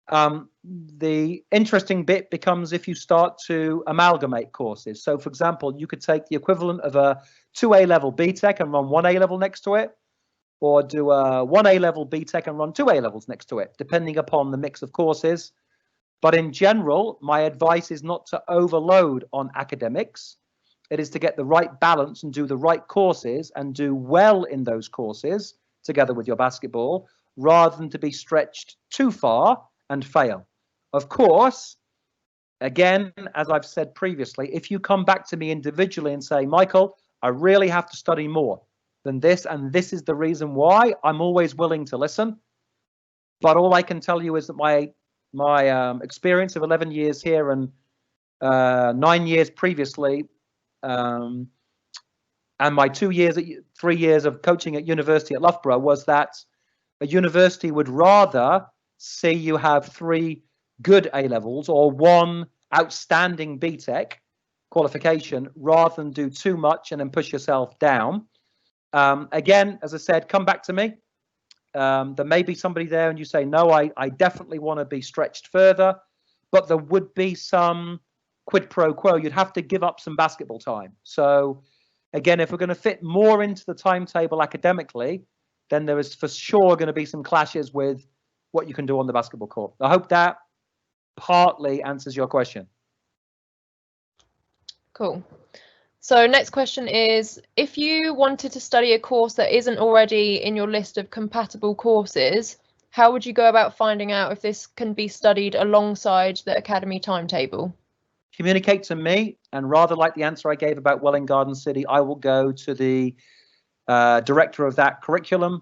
The interesting bit becomes if you start to amalgamate courses. So, for example, you could take the equivalent of a 2 A-level BTEC and run 1 A-level next to it, or do a 1 A-level BTEC and run 2 A-levels next to it, depending upon the mix of courses. But in general, my advice is not to overload on academics. It is to get the right balance and do the right courses and do well in those courses together with your basketball, rather than to be stretched too far and fail. Of course, again, as I've said previously, if you come back to me individually and say, Michael, I really have to study more than this, and this is the reason why, I'm always willing to listen. But all I can tell you is that my experience of 11 years here and 9 years previously, and my 3 years of coaching at university at Loughborough, was that a university would rather see you have 3 good A-levels or 1 outstanding BTEC qualification, rather than do too much and then push yourself down. Again, as I said, come back to me. There may be somebody there and you say, no, I definitely want to be stretched further, but there would be some quid pro quo. You'd have to give up some basketball time. So again, if we're going to fit more into the timetable academically, then there is for sure going to be some clashes with what you can do on the basketball court. I hope that partly answers your question. Cool. So next question is, if you wanted to study a course that isn't already in your list of compatible courses, how would you go about finding out if this can be studied alongside the academy timetable? Communicate to me, and rather like the answer I gave about Welwyn Garden City, I will go to the director of that curriculum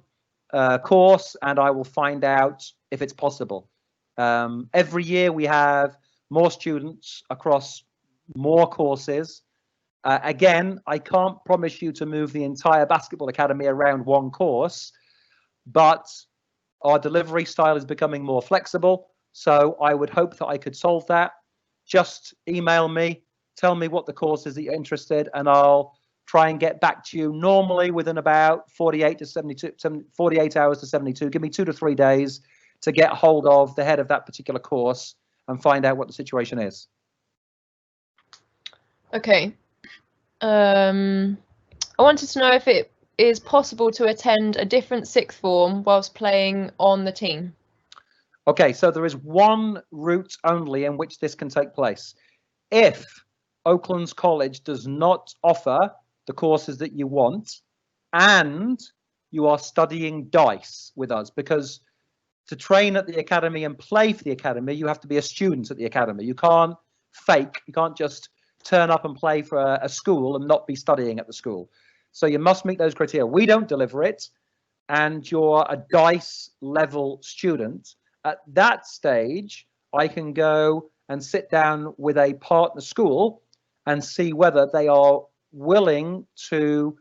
course, and I will find out if it's possible. Every year we have more students across more courses. Again, I can't promise you to move the entire basketball academy around 1 course, but our delivery style is becoming more flexible. So I would hope that I could solve that. Just email me, tell me what the course is that you're interested, and I'll try and get back to you normally within about 48 hours to 72. Give me 2 to 3 days to get hold of the head of that particular course and find out what the situation is. Okay. I wanted to know if it is possible to attend a different sixth form whilst playing on the team. Okay, so there is one route only in which this can take place. If Oaklands College does not offer the courses that you want and you are studying DICE with us, because to train at the academy and play for the academy, you have to be a student at the academy. You can't fake, you can't just turn up and play for a school and not be studying at the school. So you must meet those criteria. We don't deliver it, and you're a DICE level student. At that stage, I can go and sit down with a partner school and see whether they are willing to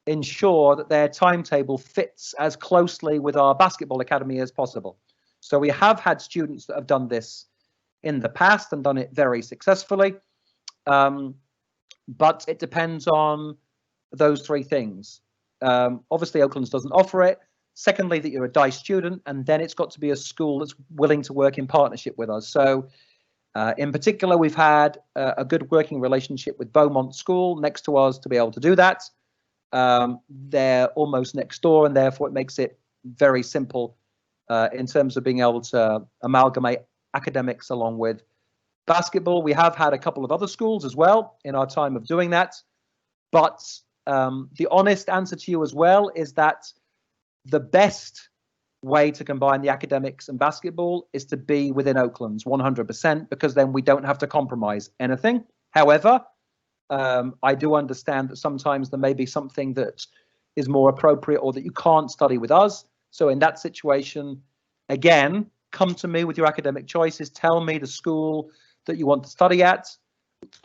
ensure that their timetable fits as closely with our basketball academy as possible. So we have had students that have done this in the past and done it very successfully. But it depends on those three things. Obviously, Oaklands doesn't offer it. Secondly, that you're a DICE student, and then it's got to be a school that's willing to work in partnership with us. So in particular, we've had a good working relationship with Beaumont School next to us to be able to do that. They're almost next door, and therefore it makes it very simple in terms of being able to amalgamate academics along with basketball. We have had a couple of other schools as well in our time of doing that. But the honest answer to you as well is that the best way to combine the academics and basketball is to be within Oaklands 100%, because then we don't have to compromise anything. However, I do understand that sometimes there may be something that is more appropriate or that you can't study with us. So in that situation, again, come to me with your academic choices. Tell me the school that you want to study at.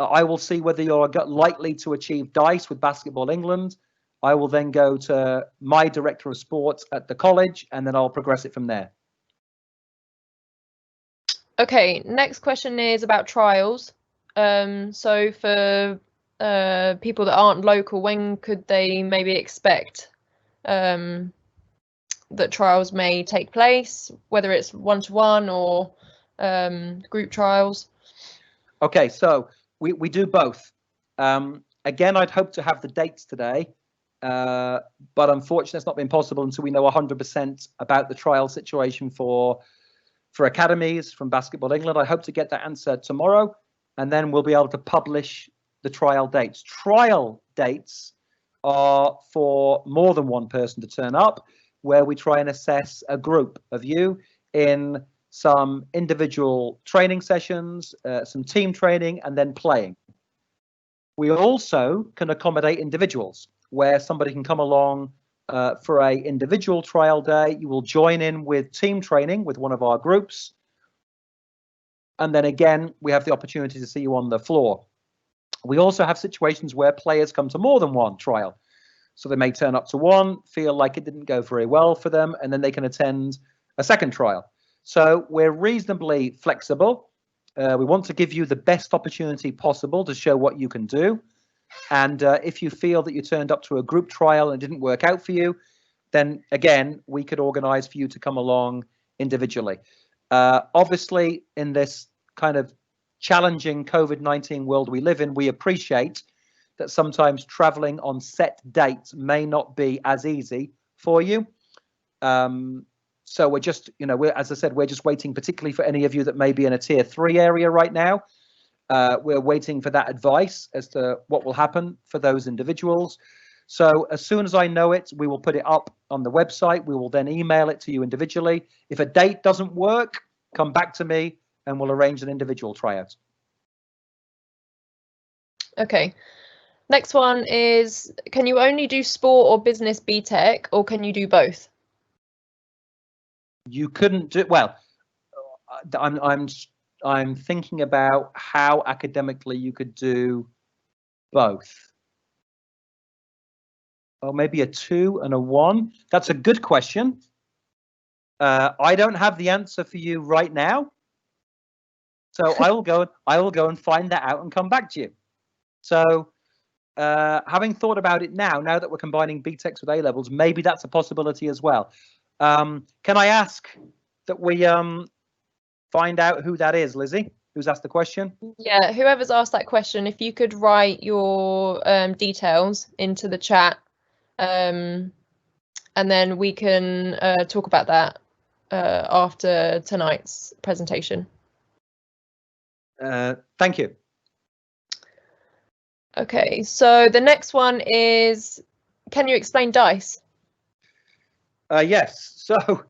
I will see whether you're likely to achieve DICE with Basketball England. I will then go to my director of sports at the college, and then I'll progress it from there. Okay, next question is about trials. So for people that aren't local, when could they maybe expect that trials may take place, whether it's one-to-one or group trials? Okay, so we do both. Again, I'd hope to have the dates today, but unfortunately it's not been possible until we know 100% about the trial situation for academies from Basketball England. I hope to get that answer tomorrow, and then we'll be able to publish the trial dates. Trial dates are for more than one person to turn up, where we try and assess a group of you in some individual training sessions, some team training, and then playing. We also can accommodate individuals, where somebody can come along for a individual trial day. You will join in with team training with one of our groups. And then again, we have the opportunity to see you on the floor. We also have situations where players come to more than one trial. So they may turn up to one, feel like it didn't go very well for them, and then they can attend a second trial. So we're reasonably flexible. We want to give you the best opportunity possible to show what you can do. And if you feel that you turned up to a group trial and it didn't work out for you, then again, we could organize for you to come along individually. Obviously, in this kind of challenging COVID-19 world we live in, we appreciate that sometimes traveling on set dates may not be as easy for you. So we're just, as I said, we're just waiting particularly for any of you that may be in a tier 3 area right now. We're waiting for that advice as to what will happen for those individuals. So as soon as I know it, we will put it up on the website. We will then email it to you individually. If a date doesn't work, come back to me and we'll arrange an individual tryout. Okay. Next one is, can you only do sport or business BTEC, or can you do both? You couldn't do, well, I'm thinking about how academically you could do both. Or maybe a 2 and a 1. That's a good question. I don't have the answer for you right now. So I will go and find that out and come back to you. So having thought about it now that we're combining BTECs with A-levels, maybe that's a possibility as well. Can I ask that we find out who that is, Lizzie, who's asked the question? Yeah, whoever's asked that question, if you could write your details into the chat, and then we can talk about that after tonight's presentation. Thank you. Okay, so the next one is, can you explain DICE? Yes, so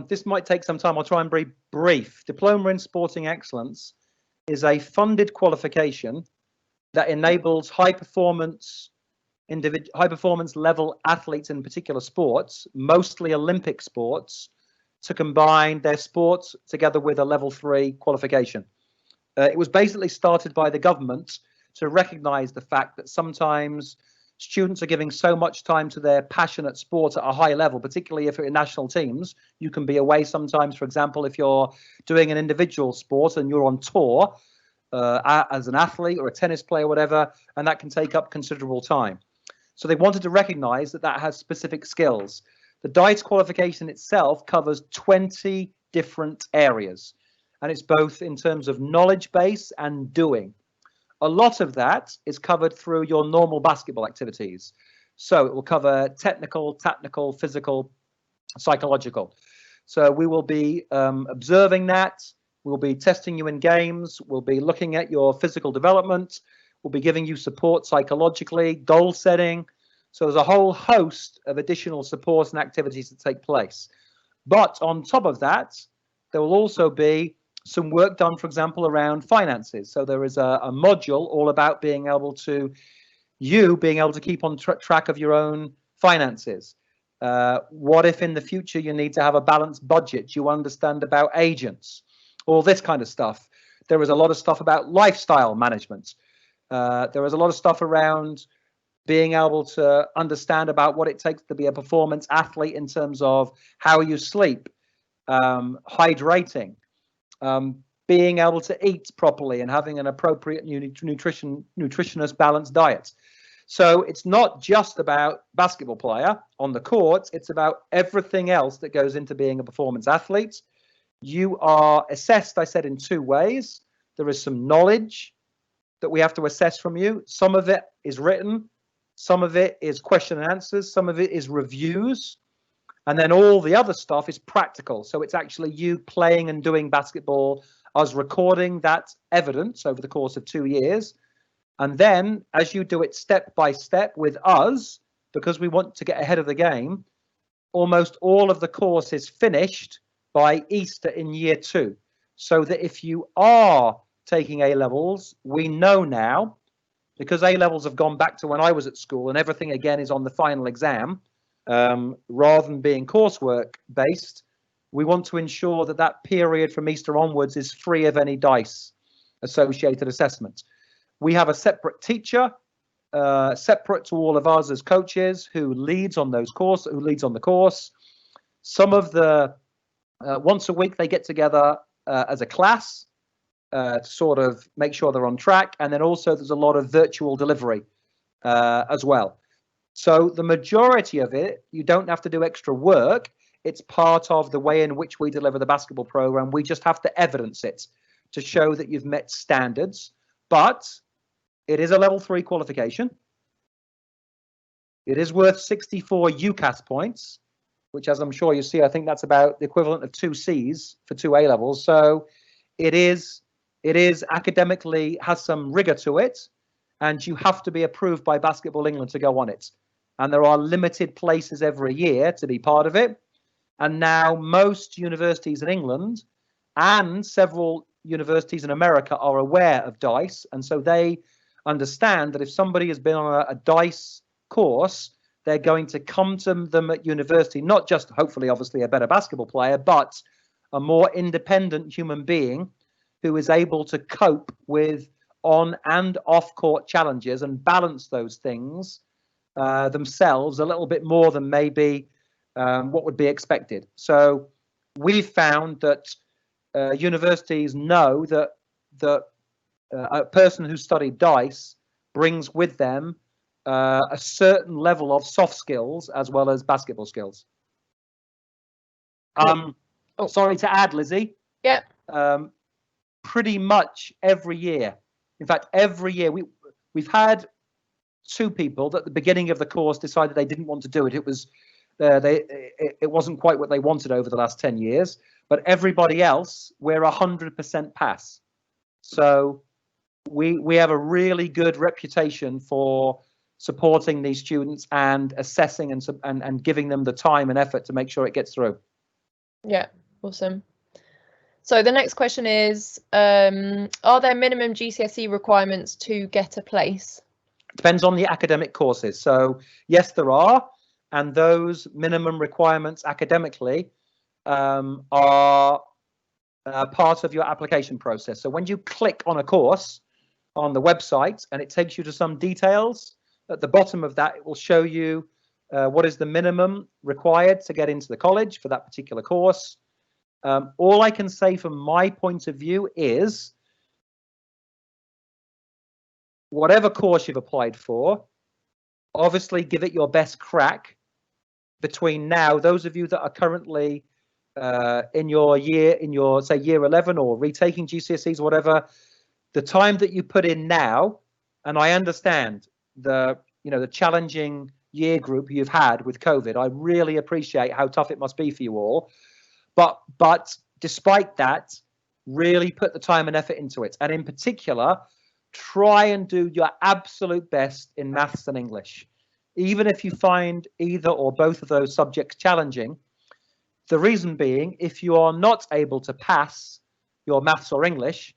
this might take some time. I'll try and be brief. Diploma in Sporting Excellence is a funded qualification that enables high performance level athletes in particular sports, mostly Olympic sports, to combine their sports together with a level 3 qualification. It was basically started by the government to recognize the fact that sometimes students are giving so much time to their passionate sport at a high level, particularly if you're in national teams. You can be away sometimes, for example, if you're doing an individual sport and you're on tour as an athlete or a tennis player, whatever, and that can take up considerable time. So they wanted to recognize that that has specific skills. The DICE qualification itself covers 20 different areas, and it's both in terms of knowledge base and doing. A lot of that is covered through your normal basketball activities. So it will cover technical, tactical, physical, psychological. So we will be observing that. We'll be testing you in games. We'll be looking at your physical development. We'll be giving you support psychologically, goal setting. So there's a whole host of additional supports and activities that take place. But on top of that, there will also be some work done, for example, around finances. So there is a module all about being able to keep on track of your own finances. What if in the future you need to have a balanced budget? Do you understand about agents? All this kind of stuff. There is a lot of stuff about lifestyle management. There is a lot of stuff around being able to understand about what it takes to be a performance athlete in terms of how you sleep, hydrating, being able to eat properly and having an appropriate nutritionist balanced diet. So it's not just about basketball player on the court, it's about everything else that goes into being a performance athlete. You are assessed, I said, in 2 ways. There is some knowledge that we have to assess from you. Some of it is written, some of it is question and answers, some of it is reviews, and then all the other stuff is practical. So it's actually you playing and doing basketball, us recording that evidence over the course of 2 years. And then as you do it step by step with us, because we want to get ahead of the game, almost all of the course is finished by Easter in year 2. So that if you are taking A-levels, we know now, because A-levels have gone back to when I was at school and everything again is on the final exam, rather than being coursework based, we want to ensure that that period from Easter onwards is free of any DICE associated assessments. We have a separate teacher, separate to all of us as coaches, who leads on the course. Some of the once a week they get together as a class to sort of make sure they're on track, and then also there's a lot of virtual delivery as well. So the majority of it, you don't have to do extra work. It's part of the way in which we deliver the basketball program. We just have to evidence it to show that you've met standards. But it is a level 3 qualification. It is worth 64 UCAS points, which, as I'm sure you see, I think that's about the equivalent of 2 Cs for 2 A-levels. So it is academically, has some rigor to it, and you have to be approved by Basketball England to go on it. And there are limited places every year to be part of it. And now most universities in England and several universities in America are aware of DICE. And so they understand that if somebody has been on a DICE course, they're going to come to them at university, not just hopefully, obviously, a better basketball player, but a more independent human being who is able to cope with on and off court challenges and balance those things themselves a little bit more than maybe what would be expected. So we've found that universities know that a person who studied DICE brings with them a certain level of soft skills as well as basketball skills. Sorry to add, Lizzie. Yeah. Pretty much every year. In fact, every year we've had two people that at the beginning of the course decided they didn't want to do it. It wasn't quite what they wanted over the last 10 years, but everybody else, we're 100% pass. So we have a really good reputation for supporting these students and assessing and giving them the time and effort to make sure it gets through. Yeah, awesome. So the next question is, are there minimum GCSE requirements to get a place? Depends on the academic courses. So yes, there are, and those minimum requirements academically are part of your application process. So when you click on a course on the website and it takes you to some details, at the bottom of that it will show you what is the minimum required to get into the college for that particular course. All I can say from my point of view is whatever course you've applied for, obviously give it your best crack between now. Those of you that are currently in your say year 11 or retaking GCSEs or whatever, the time that you put in now, and I understand the challenging year group you've had with COVID. I really appreciate how tough it must be for you all. But despite that, really put the time and effort into it. And in particular, try and do your absolute best in maths and English. Even if you find either or both of those subjects challenging, the reason being, if you are not able to pass your maths or English,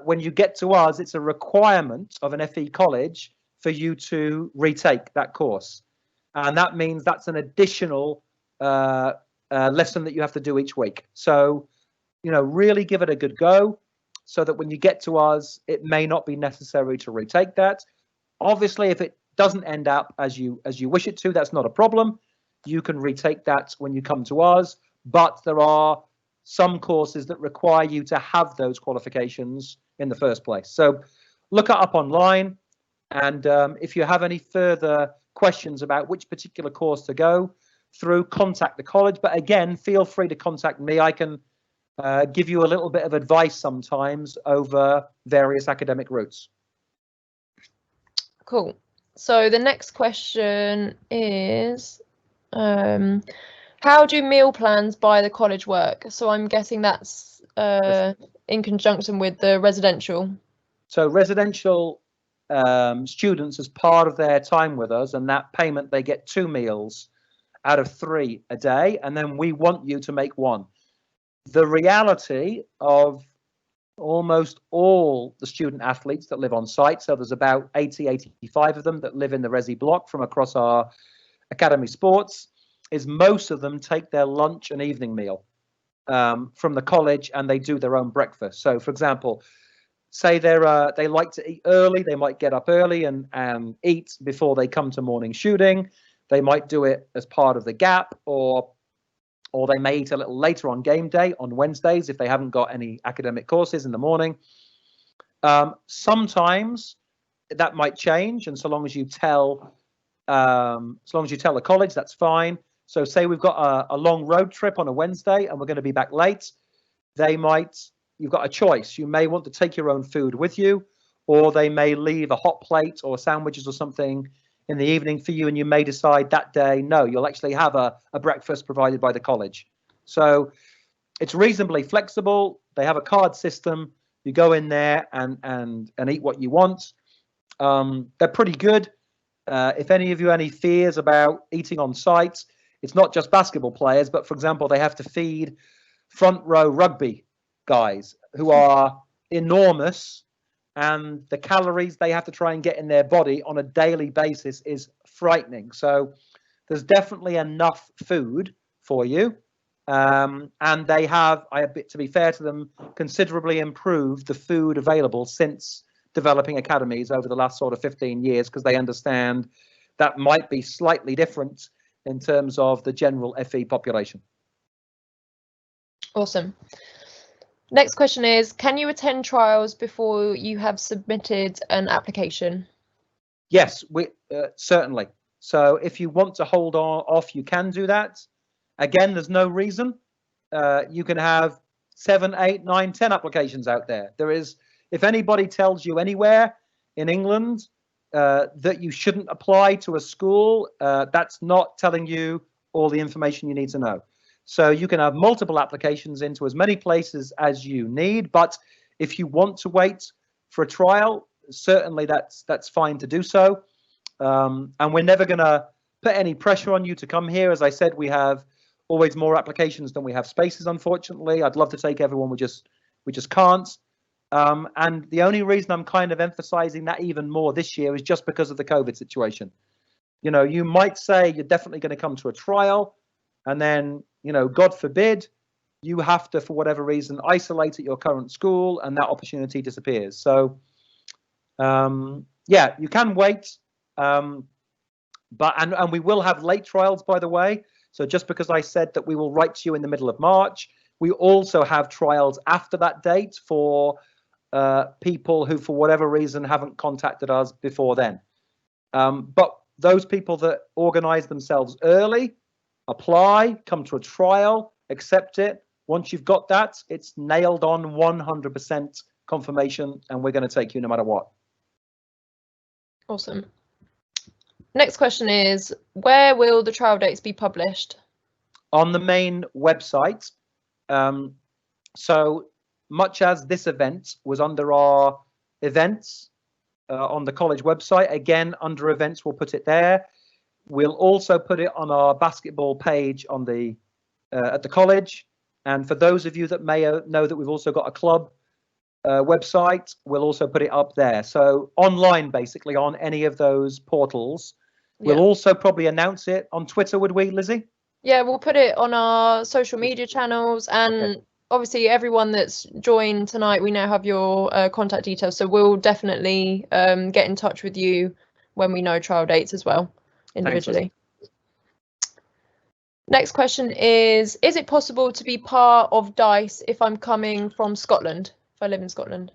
when you get to us, it's a requirement of an FE college for you to retake that course. And that means that's an additional lesson that you have to do each week. So, really give it a good go so that when you get to us, it may not be necessary to retake that. Obviously, if it doesn't end up as you wish it to, that's not a problem. You can retake that when you come to us, but there are some courses that require you to have those qualifications in the first place. So look it up online, and if you have any further questions about which particular course to go through, contact the college. But again, feel free to contact me. I can give you a little bit of advice sometimes over various academic routes. Cool. So the next question is, how do meal plans by the college work? So I'm guessing that's in conjunction with the residential. So residential students, as part of their time with us and that payment, they get 2 meals out of 3 a day, and then we want you to make 1. The reality of almost all the student athletes that live on site, so there's about 85 of them that live in the Resi block from across our academy sports, is most of them take their lunch and evening meal from the college, and they do their own breakfast. So for example, say they like to eat early, they might get up early and eat before they come to morning shooting. They might do it as part of the gap, or they may eat a little later on game day on Wednesdays if they haven't got any academic courses in the morning. Sometimes that might change, and so long as you tell the college, that's fine. So say we've got a long road trip on a Wednesday and we're going to be back late, you've got a choice. You may want to take your own food with you, or they may leave a hot plate or sandwiches or something in the evening for you, and you may decide that day, no, you'll actually have a breakfast provided by the college. So it's reasonably flexible. They have a card system. You go in there and eat what you want. They're pretty good. If any of you have any fears about eating on site, it's not just basketball players, but for example, they have to feed front row rugby guys who are enormous, and the calories they have to try and get in their body on a daily basis is frightening. So there's definitely enough food for you. And they have, to be fair to them, considerably improved the food available since developing academies over the last sort of 15 years, because they understand that might be slightly different in terms of the general FE population. Awesome. Next question is, can you attend trials before you have submitted an application? Yes, certainly. So if you want to hold off, you can do that. Again, there's no reason. You can have 7, 8, 9, 10 applications out there. There is, if anybody tells you anywhere in England that you shouldn't apply to a school, that's not telling you all the information you need to know. So you can have multiple applications into as many places as you need, but if you want to wait for a trial, certainly that's fine to do so. And we're never going to put any pressure on you to come here. As I said, we have always more applications than we have spaces, unfortunately. I'd love to take everyone, we just can't. And the only reason I'm kind of emphasizing that even more this year is just because of the COVID situation. You know, you might say you're definitely going to come to a trial, and then, you know, God forbid, you have to, for whatever reason, isolate at your current school, and that opportunity disappears. So, yeah, you can wait, but we will have late trials, by the way. So just because I said that we will write to you in the middle of March, we also have trials after that date for people who, for whatever reason, haven't contacted us before then. But those people that organize themselves early, apply, come to a trial, accept it. Once you've got that, it's nailed on 100% confirmation, and we're going to take you no matter what. Awesome. Next question is, where will the trial dates be published? On the main website. So much as this event was under our events on the college website, again, under events, we'll put it there. We'll also put it on our basketball page on the at the college. And for those of you that may know that we've also got a club website, we'll also put it up there. So online, basically, on any of those portals. We'll also probably announce it on Twitter, would we, Lizzie? Yeah, we'll put it on our social media channels, and obviously everyone that's joined tonight, we now have your contact details, so we'll definitely get in touch with you when we know trial dates as well, individually. Thanks. Next question is it possible to be part of DICE if I'm coming from Scotland, if I live in Scotland?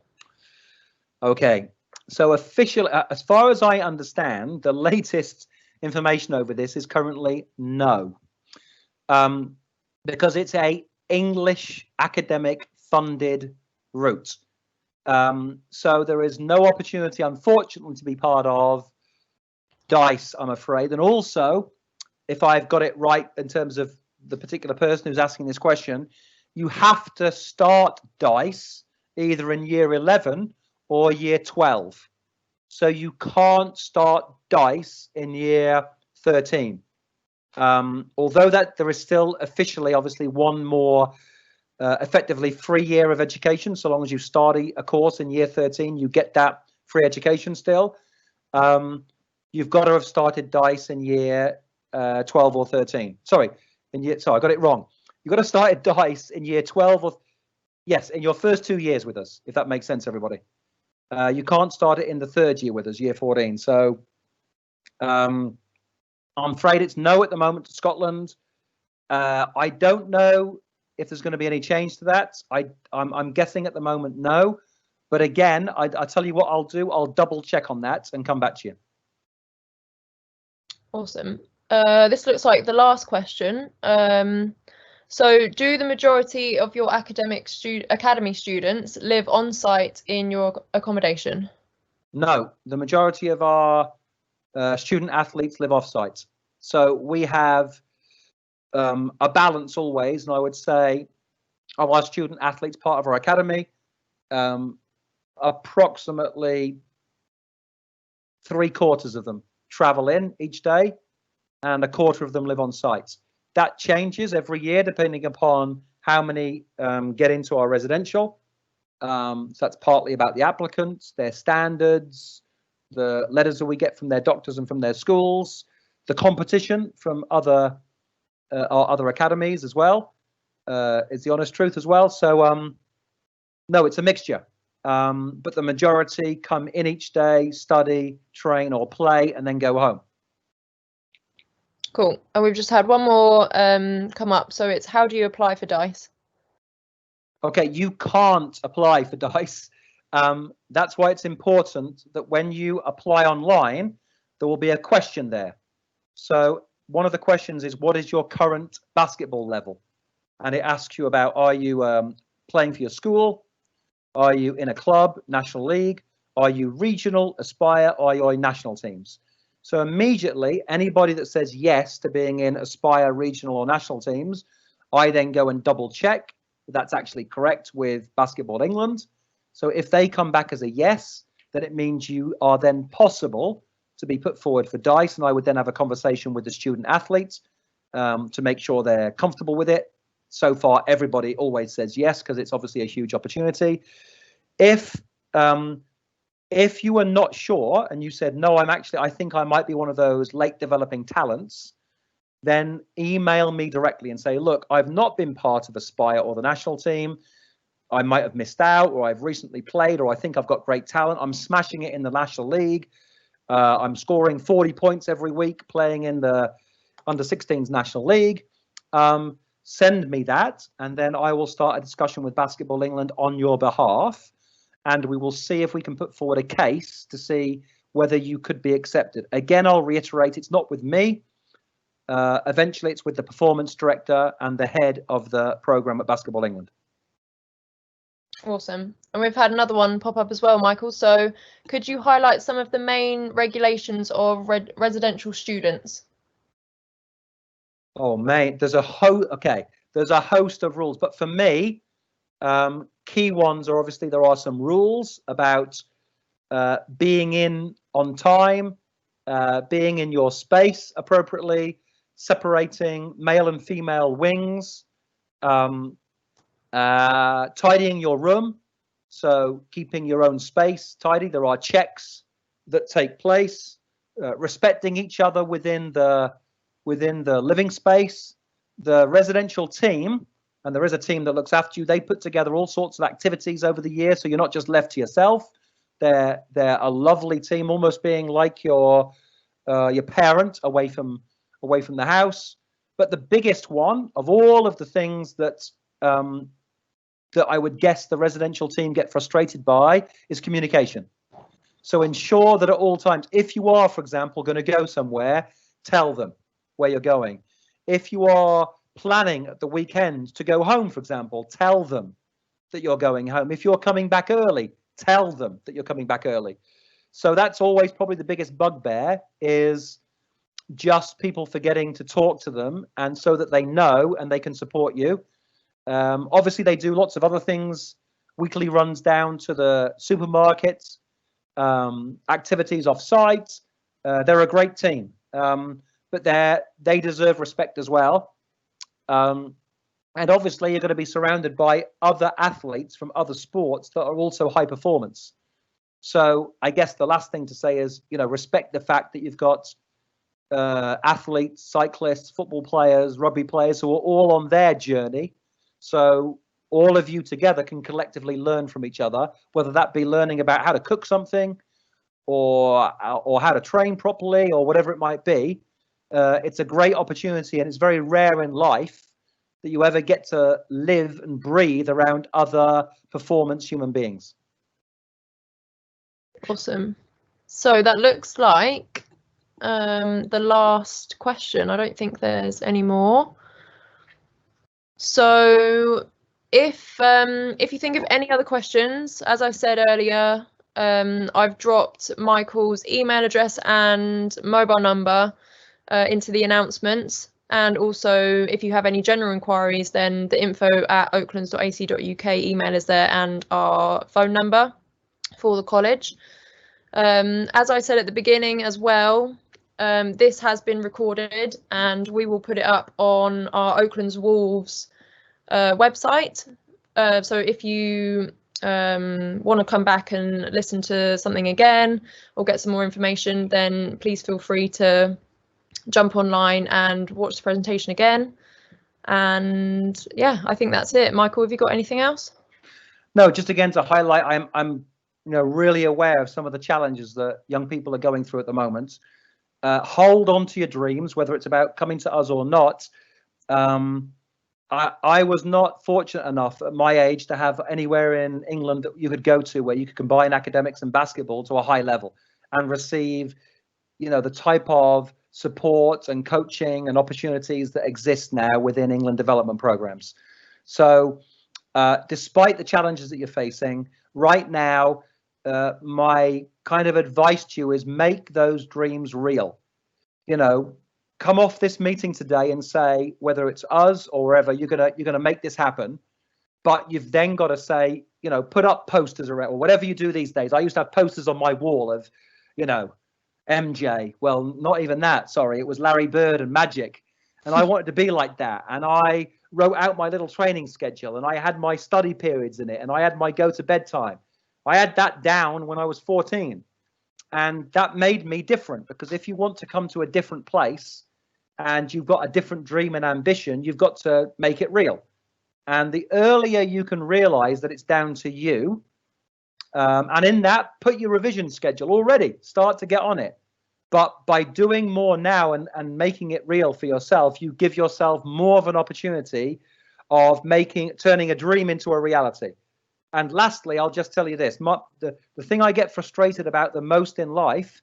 Okay, so officially, as far as I understand, the latest information over this is currently no, because it's a English academic funded route. So there is no opportunity, unfortunately, to be part of DICE, I'm afraid. And also, if I've got it right in terms of the particular person who's asking this question, you have to start DICE either in year 11 or year 12. So you can't start DICE in year 13. Although that there is still officially, obviously, one more effectively free year of education. So long as you start a course in year 13, you get that free education still. You've got to have started DICE in year 12 or 13. Sorry, I got it wrong. You've got to start DICE in year 12 or, yes, in your first 2 years with us, if that makes sense, everybody. You can't start it in the third year with us, year 14. So I'm afraid it's no at the moment to Scotland. I don't know if there's going to be any change to that. I'm guessing at the moment no. But again, I tell you what I'll do. I'll double check on that and come back to you. Awesome. This looks like the last question. So do the majority of your academy students live on site in your accommodation? No, the majority of our student athletes live off site. So we have a balance always, and I would say of our student athletes, part of our academy, approximately 3/4 of them travel in each day, and 1/4 of them live on site. That changes every year depending upon how many get into our residential. So that's partly about the applicants, their standards, the letters that we get from their doctors and from their schools, the competition from our other academies as well, is the honest truth as well. So no, it's a mixture, but the majority come in each day, study, train or play, and then go home. Cool. And we've just had one more come up. So it's, how do you apply for DICE? Okay, you can't apply for DICE. That's why it's important that when you apply online, there will be a question there. So one of the questions is, what is your current basketball level? And it asks you about, are you playing for your school? Are you in a club, National League? Are you regional, Aspire, or are you national teams? So immediately, anybody that says yes to being in Aspire, regional, or national teams, I then go and double check that's actually correct with Basketball England. So if they come back as a yes, then it means you are then possible to be put forward for DICE, and I would then have a conversation with the student athletes to make sure they're comfortable with it. So far, everybody always says yes, because it's obviously a huge opportunity. If you are not sure and you said, no, I think I might be one of those late developing talents, then email me directly and say, look, I've not been part of Aspire or the national team. I might have missed out, or I've recently played, or I think I've got great talent. I'm smashing it in the National League. I'm scoring 40 points every week playing in the Under-16s National League. Send me that, and then I will start a discussion with Basketball England on your behalf, and we will see if we can put forward a case to see whether you could be accepted. Again, I'll reiterate, it's not with me. Eventually, it's with the performance director and the head of the program at Basketball England. Awesome. And we've had another one pop up as well, Michael. So could you highlight some of the main regulations of residential students? Oh, mate, there's a host of rules. But for me, key ones are obviously there are some rules about being in on time, being in your space appropriately, separating male and female wings, tidying your room, so keeping your own space tidy. There are checks that take place, respecting each other within the living space. The residential team, and there is a team that looks after you, they put together all sorts of activities over the year, so you're not just left to yourself. They're a lovely team, almost being like your parent away from the house. But the biggest one of all of the things that that I would guess the residential team get frustrated by is communication. So ensure that at all times, if you are, for example, going to go somewhere, tell them where you're going. If you are planning at the weekend to go home, for example, tell them that you're going home. If you're coming back early, tell them that you're coming back early. So that's always probably the biggest bugbear, is just people forgetting to talk to them, and so that they know and they can support you. Obviously, they do lots of other things, weekly runs down to the supermarkets, activities off site. They're a great team, but they deserve respect as well. And obviously, you're going to be surrounded by other athletes from other sports that are also high performance. So I guess the last thing to say is, respect the fact that you've got athletes, cyclists, football players, rugby players who are all on their journey. So all of you together can collectively learn from each other, whether that be learning about how to cook something or how to train properly or whatever it might be. It's a great opportunity, and it's very rare in life that you ever get to live and breathe around other performance human beings. Awesome. So that looks like the last question. I don't think there's any more. So if you think of any other questions, as I said earlier, I've dropped Michael's email address and mobile number into the announcements. And also, if you have any general inquiries, then the info@oaklands.ac.uk email is there, and our phone number for the college. As I said at the beginning as well, this has been recorded, and we will put it up on our Oaklands Wolves website. So if you want to come back and listen to something again or get some more information, then please feel free to jump online and watch the presentation again. And yeah, I think that's it. Michael, have you got anything else? No, just again to highlight, I'm really aware of some of the challenges that young people are going through at the moment. Hold on to your dreams, whether it's about coming to us or not. I was not fortunate enough at my age to have anywhere in England that you could go to where you could combine academics and basketball to a high level and receive, the type of support and coaching and opportunities that exist now within England development programs. So despite the challenges that you're facing right now, my kind of advice to you is make those dreams real. You know, come off this meeting today and say, whether it's us or wherever, you're gonna make this happen. But you've then got to say, you know, put up posters around, or whatever you do these days. I used to have posters on my wall of, you know, MJ. Well, not even that. Sorry, it was Larry Bird and Magic, and I wanted to be like that. And I wrote out my little training schedule, and I had my study periods in it, and I had my go to bed time. I had that down when I was 14, and that made me different, because if you want to come to a different place and you've got a different dream and ambition, you've got to make it real. And the earlier you can realize that it's down to you, and in that, put your revision schedule already, start to get on it. But by doing more now and making it real for yourself, you give yourself more of an opportunity of turning a dream into a reality. And lastly, I'll just tell you this, the thing I get frustrated about the most in life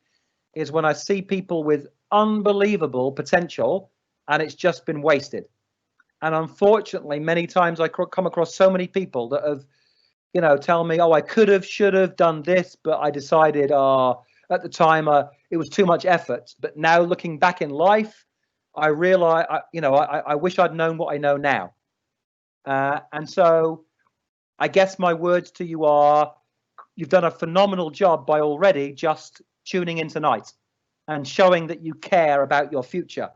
is when I see people with unbelievable potential and it's just been wasted. And unfortunately, many times I come across so many people that have, you know, tell me, oh, I could have, should have done this, but I decided, at the time, it was too much effort. But now looking back in life, I realize, I wish I'd known what I know now. And so I guess my words to you are, you've done a phenomenal job by already just tuning in tonight and showing that you care about your future.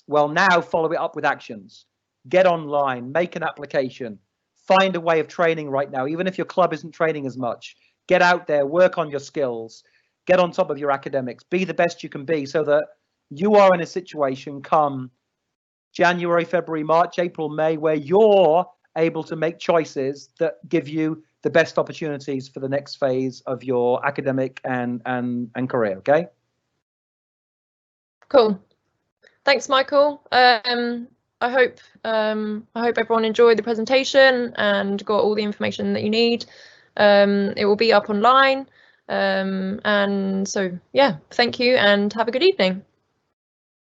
Well, now follow it up with actions. Get online, make an application, find a way of training right now, even if your club isn't training as much. Get out there, work on your skills, get on top of your academics, be the best you can be, so that you are in a situation come January, February, March, April, May, where you're able to make choices that give you the best opportunities for the next phase of your academic and career. Okay. Cool. Thanks, Michael. I hope everyone enjoyed the presentation and got all the information that you need. It will be up online. And so, yeah, thank you and have a good evening.